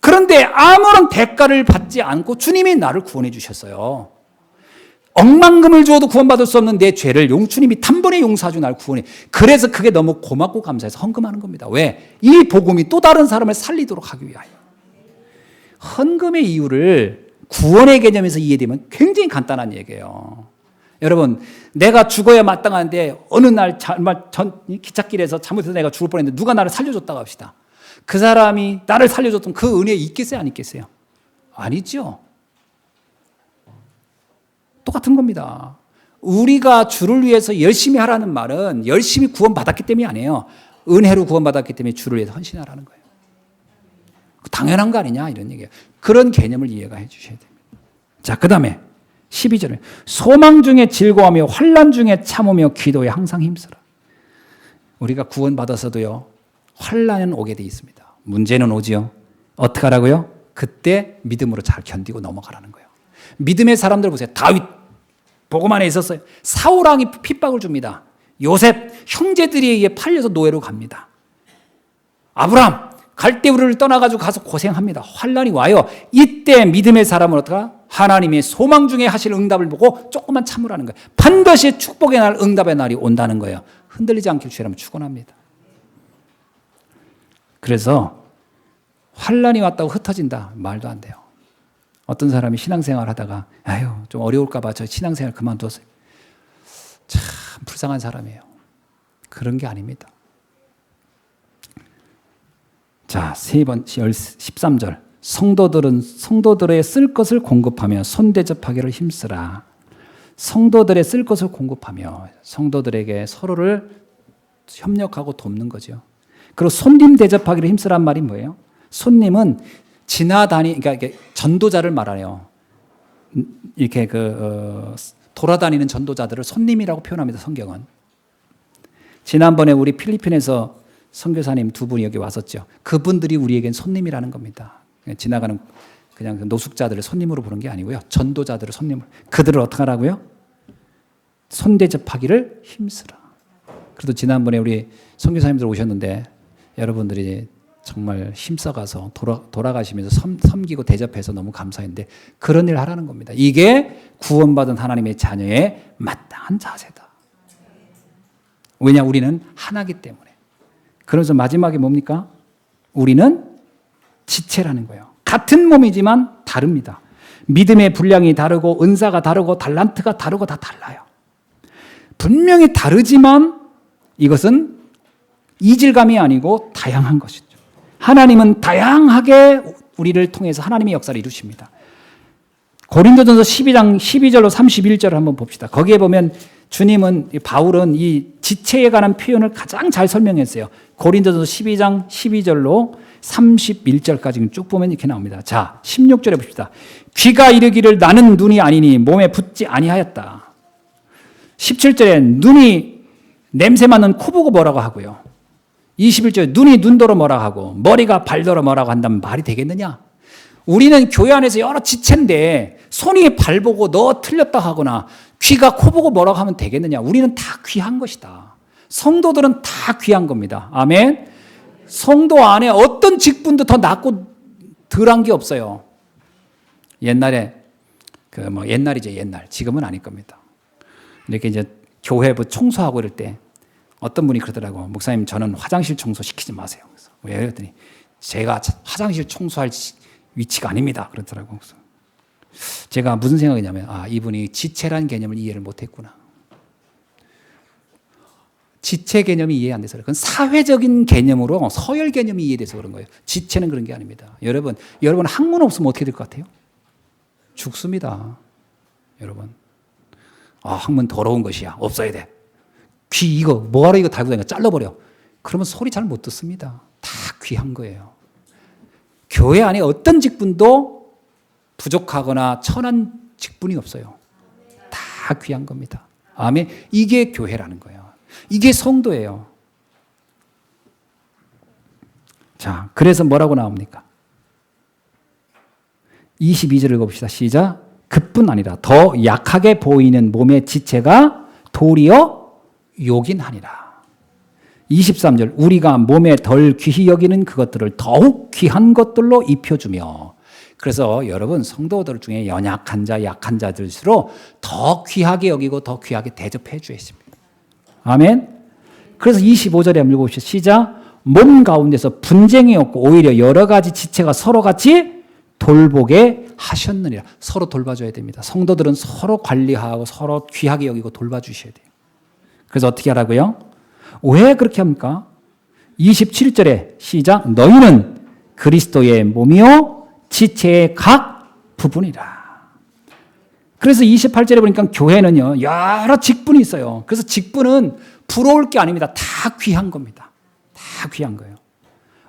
그런데 아무런 대가를 받지 않고 주님이 나를 구원해 주셨어요. 억만금을 주어도 구원받을 수 없는 내 죄를 주님이 단번에 용서하고 나를 구원해. 그래서 그게 너무 고맙고 감사해서 헌금하는 겁니다. 왜? 이 복음이 또 다른 사람을 살리도록 하기 위하여. 헌금의 이유를 구원의 개념에서 이해되면 굉장히 간단한 얘기예요. 여러분 내가 죽어야 마땅한데 어느 날 정말 기찻길에서 잘못해서 내가 죽을 뻔했는데 누가 나를 살려줬다고 합시다. 그 사람이 나를 살려줬던 그 은혜 있겠어요? 안 있겠어요? 아니죠. 똑같은 겁니다. 우리가 주를 위해서 열심히 하라는 말은 열심히 구원받았기 때문이 아니에요. 은혜로 구원받았기 때문에 주를 위해서 헌신하라는 거예요. 당연한 거 아니냐 이런 얘기예요. 그런 개념을 이해가 해 주셔야 됩니다. 자, 그 다음에 12절에 소망 중에 즐거워하며 환난 중에 참으며 기도에 항상 힘쓰라. 우리가 구원받아서도요. 환난은 오게 돼 있습니다. 문제는 오지요. 어떻게 하라고요? 그때 믿음으로 잘 견디고 넘어가라는 거예요. 믿음의 사람들 보세요. 다윗 복음 안에 있었어요. 사울 왕이 핍박을 줍니다. 요셉 형제들에 의해 팔려서 노예로 갑니다. 아브라함 갈대우르를 떠나가지고 가서 고생합니다. 환난이 와요. 이때 믿음의 사람은 어떡하? 하나님의 소망 중에 하실 응답을 보고 조금만 참으라는 거예요. 반드시 축복의 날, 응답의 날이 온다는 거예요. 흔들리지 않길 주라면 축원합니다. 그래서 환난이 왔다고 흩어진다. 말도 안 돼요. 어떤 사람이 신앙생활 하다가 좀 어려울까 봐 저 신앙생활 그만뒀어요. 참 불쌍한 사람이에요. 그런 게 아닙니다. 자, 13절. 성도들의 쓸 것을 공급하며 손대접하기를 힘쓰라. 성도들의 쓸 것을 공급하며 성도들에게 서로를 협력하고 돕는 거죠. 그리고 손님 대접하기를 힘쓰란 말이 뭐예요? 손님은 그러니까 전도자를 말하네요. 이렇게 돌아다니는 전도자들을 손님이라고 표현합니다. 성경은. 지난번에 우리 필리핀에서 선교사님 두 분이 여기 왔었죠. 그분들이 우리에겐 손님이라는 겁니다. 지나가는 그냥 노숙자들을 손님으로 보는 게 아니고요. 전도자들을 손님으로. 그들을 어떻게 하라고요? 손대접하기를 힘쓰라. 그래도 지난번에 우리 선교사님들 오셨는데 여러분들이 정말 힘써가서 돌아가시면서 섬기고 대접해서 너무 감사했는데 그런 일 하라는 겁니다. 이게 구원받은 하나님의 자녀의 마땅한 자세다. 왜냐? 우리는 하나기 때문에. 그래서 마지막에 뭡니까? 우리는 지체라는 거예요. 같은 몸이지만 다릅니다. 믿음의 분량이 다르고 은사가 다르고 달란트가 다르고 다 달라요. 분명히 다르지만 이것은 이질감이 아니고 다양한 것이죠. 하나님은 다양하게 우리를 통해서 하나님의 역사를 이루십니다. 고린도전서 12장 12절로 31절을 한번 봅시다. 거기에 보면 바울은 이 지체에 관한 표현을 가장 잘 설명했어요. 고린도전서 12장 12절로 31절까지 쭉 보면 이렇게 나옵니다. 자, 16절에 봅시다. 귀가 이르기를 나는 눈이 아니니 몸에 붙지 아니하였다. 17절에 눈이 냄새 맡는 코 보고 뭐라고 하고요. 21절에 눈이 눈도로 뭐라고 하고 머리가 발도로 뭐라고 한다면 말이 되겠느냐? 우리는 교회 안에서 여러 지체인데 손이 발 보고 너 틀렸다 하거나 귀가 코 보고 뭐라고 하면 되겠느냐? 우리는 다 귀한 것이다. 성도들은 다 귀한 겁니다. 아멘. 성도 안에 어떤 직분도 더 낫고 덜한 게 없어요. 옛날에 옛날이죠, 옛날. 지금은 아닐 겁니다. 이렇게 이제 교회부 청소하고 이럴 때 어떤 분이 그러더라고. 목사님, 저는 화장실 청소 시키지 마세요. 그래서 왜? 그랬더니 제가 화장실 청소할 위치가 아닙니다. 그러더라고. 그래서 제가 무슨 생각이냐면, 이분이 지체라는 개념을 이해를 못했구나. 지체 개념이 이해 안 돼서 그래요. 그건 사회적인 개념으로 서열 개념이 이해돼서 그런 거예요. 지체는 그런 게 아닙니다. 여러분 학문 없으면 어떻게 될 것 같아요? 죽습니다. 여러분. 학문 더러운 것이야. 없어야 돼. 귀 이거 뭐하러 이거 달고 다니까 잘라버려. 그러면 소리 잘 못 듣습니다. 다 귀한 거예요. 교회 안에 어떤 직분도 부족하거나 천한 직분이 없어요. 다 귀한 겁니다. 아멘. 이게 교회라는 거예요. 이게 성도예요. 자, 그래서 뭐라고 나옵니까? 22절 읽어봅시다. 시작. 그뿐 아니라 더 약하게 보이는 몸의 지체가 도리어 요긴하니라. 23절. 우리가 몸에 덜 귀히 여기는 그것들을 더욱 귀한 것들로 입혀주며. 그래서 여러분 성도들 중에 연약한 자, 약한 자들수록 더 귀하게 여기고 더 귀하게 대접해 주십니다. 아멘. 그래서 25절에 한번 읽어봅시다. 시작. 몸 가운데서 분쟁이 없고 오히려 여러 가지 지체가 서로 같이 돌보게 하셨느니라. 서로 돌봐줘야 됩니다. 성도들은 서로 관리하고 서로 귀하게 여기고 돌봐주셔야 돼요. 그래서 어떻게 하라고요? 왜 그렇게 합니까? 27절에 시작. 너희는 그리스도의 몸이요 지체의 각 부분이라. 그래서 28절에 보니까 교회는요 여러 직분이 있어요. 그래서 직분은 부러울 게 아닙니다. 다 귀한 겁니다. 다 귀한 거예요.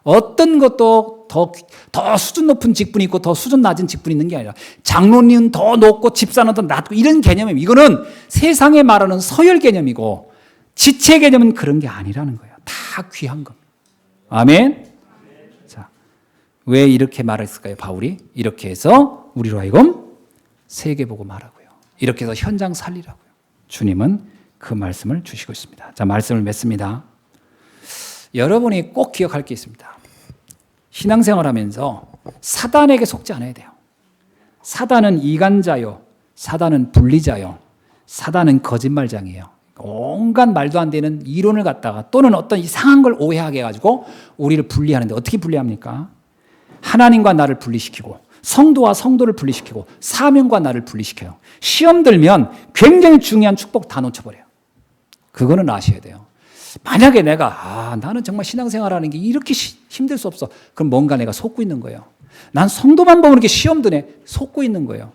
어떤 것도 더 수준 높은 직분이 있고 더 수준 낮은 직분이 있는 게 아니라 장로님은 더 높고 집사는 더 낮고 이런 개념이에요. 이거는 세상에 말하는 서열 개념이고 지체 개념은 그런 게 아니라는 거예요. 다 귀한 겁니다. 아멘. 자, 왜 이렇게 말했을까요? 바울이 이렇게 해서 우리로 하여금 세계복음 하라고요. 이렇게 해서 현장 살리라고요. 주님은 그 말씀을 주시고 있습니다. 자, 말씀을 맺습니다. 여러분이 꼭 기억할 게 있습니다. 신앙생활하면서 사단에게 속지 않아야 돼요. 사단은 이간자요. 사단은 분리자요. 사단은 거짓말장이에요. 온갖 말도 안 되는 이론을 갖다가 또는 어떤 이상한 걸 오해하게 해가지고 우리를 분리하는데 어떻게 분리합니까? 하나님과 나를 분리시키고 성도와 성도를 분리시키고 사명과 나를 분리시켜요. 시험 들면 굉장히 중요한 축복 다 놓쳐버려요. 그거는 아셔야 돼요. 만약에 내가 나는 정말 신앙생활하는 게 이렇게 힘들 수 없어. 그럼 뭔가 내가 속고 있는 거예요. 난 성도만 보면 이렇게 시험 드네. 속고 있는 거예요.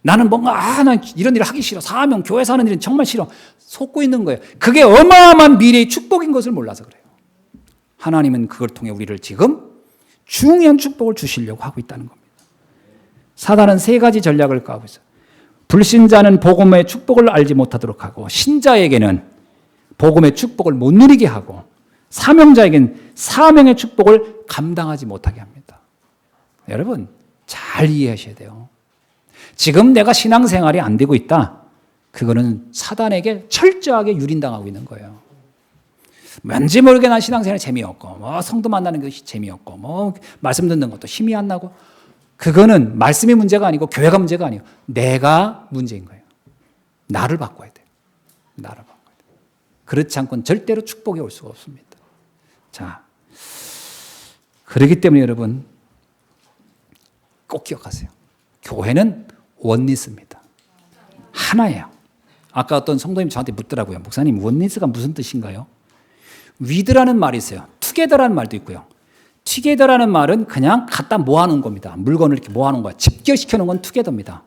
나는 뭔가 난 이런 일을 하기 싫어. 사명, 교회 사는 일은 정말 싫어. 속고 있는 거예요. 그게 어마어마한 미래의 축복인 것을 몰라서 그래요. 하나님은 그걸 통해 우리를 지금 중요한 축복을 주시려고 하고 있다는 겁니다. 사단은 세 가지 전략을 까고 있어요. 불신자는 복음의 축복을 알지 못하도록 하고 신자에게는 복음의 축복을 못 누리게 하고 사명자에게는 사명의 축복을 감당하지 못하게 합니다. 여러분 잘 이해하셔야 돼요. 지금 내가 신앙생활이 안 되고 있다. 그거는 사단에게 철저하게 유린당하고 있는 거예요. 왠지 모르게 난 신앙생활이 재미없고 성도 만나는 것이 재미없고 말씀 듣는 것도 힘이 안 나고 그거는 말씀이 문제가 아니고 교회가 문제가 아니에요. 내가 문제인 거예요. 나를 바꿔야 돼요. 나를 바꿔야 돼요. 그렇지 않고는 절대로 축복이 올 수가 없습니다. 자, 그렇기 때문에 여러분 꼭 기억하세요. 교회는 원리스입니다. 하나예요. 아까 어떤 성도님 저한테 묻더라고요. 목사님 원리스가 무슨 뜻인가요? 위드라는 말이 있어요. 투게더라는 말도 있고요. 투게더라는 말은 그냥 갖다 모아놓은 겁니다. 물건을 이렇게 모아놓은 거야. 집결시켜놓은 건 투게더입니다.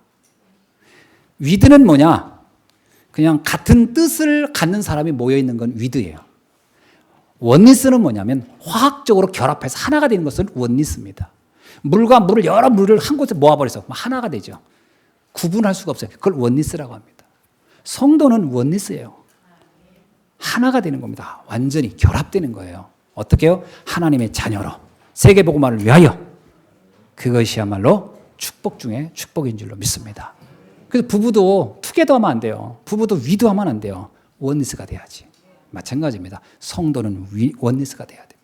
위드는 뭐냐? 그냥 같은 뜻을 갖는 사람이 모여있는 건 위드예요. 원리스는 뭐냐면 화학적으로 결합해서 하나가 되는 것을 원리스입니다. 물과 물을 여러 물을 한 곳에 모아버려서 하나가 되죠. 구분할 수가 없어요. 그걸 원리스라고 합니다. 성도는 원리스예요. 하나가 되는 겁니다. 완전히 결합되는 거예요. 어떻게 해요? 하나님의 자녀로 세계복음화를 위하여. 그것이야말로 축복 중에 축복인 줄로 믿습니다. 그래서 부부도 투게더하면 안 돼요. 부부도 위도하면 안 돼요. 원리스가 돼야지. 마찬가지입니다. 성도는 원리스가 돼야 돼요.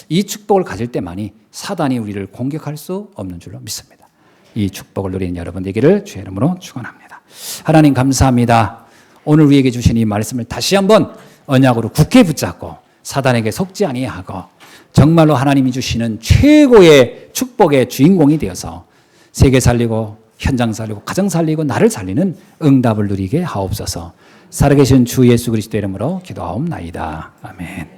이 축복을 가질 때만이 사단이 우리를 공격할 수 없는 줄로 믿습니다. 이 축복을 누리는 여러분 되기를 주의 이름으로 축원합니다. 하나님 감사합니다. 오늘 우리에게 주신 이 말씀을 다시 한번 언약으로 굳게 붙잡고 사단에게 속지 아니하고 정말로 하나님이 주시는 최고의 축복의 주인공이 되어서 세계 살리고 현장 살리고 가정 살리고 나를 살리는 응답을 누리게 하옵소서. 살아계신 주 예수 그리스도 이름으로 기도하옵나이다. 아멘.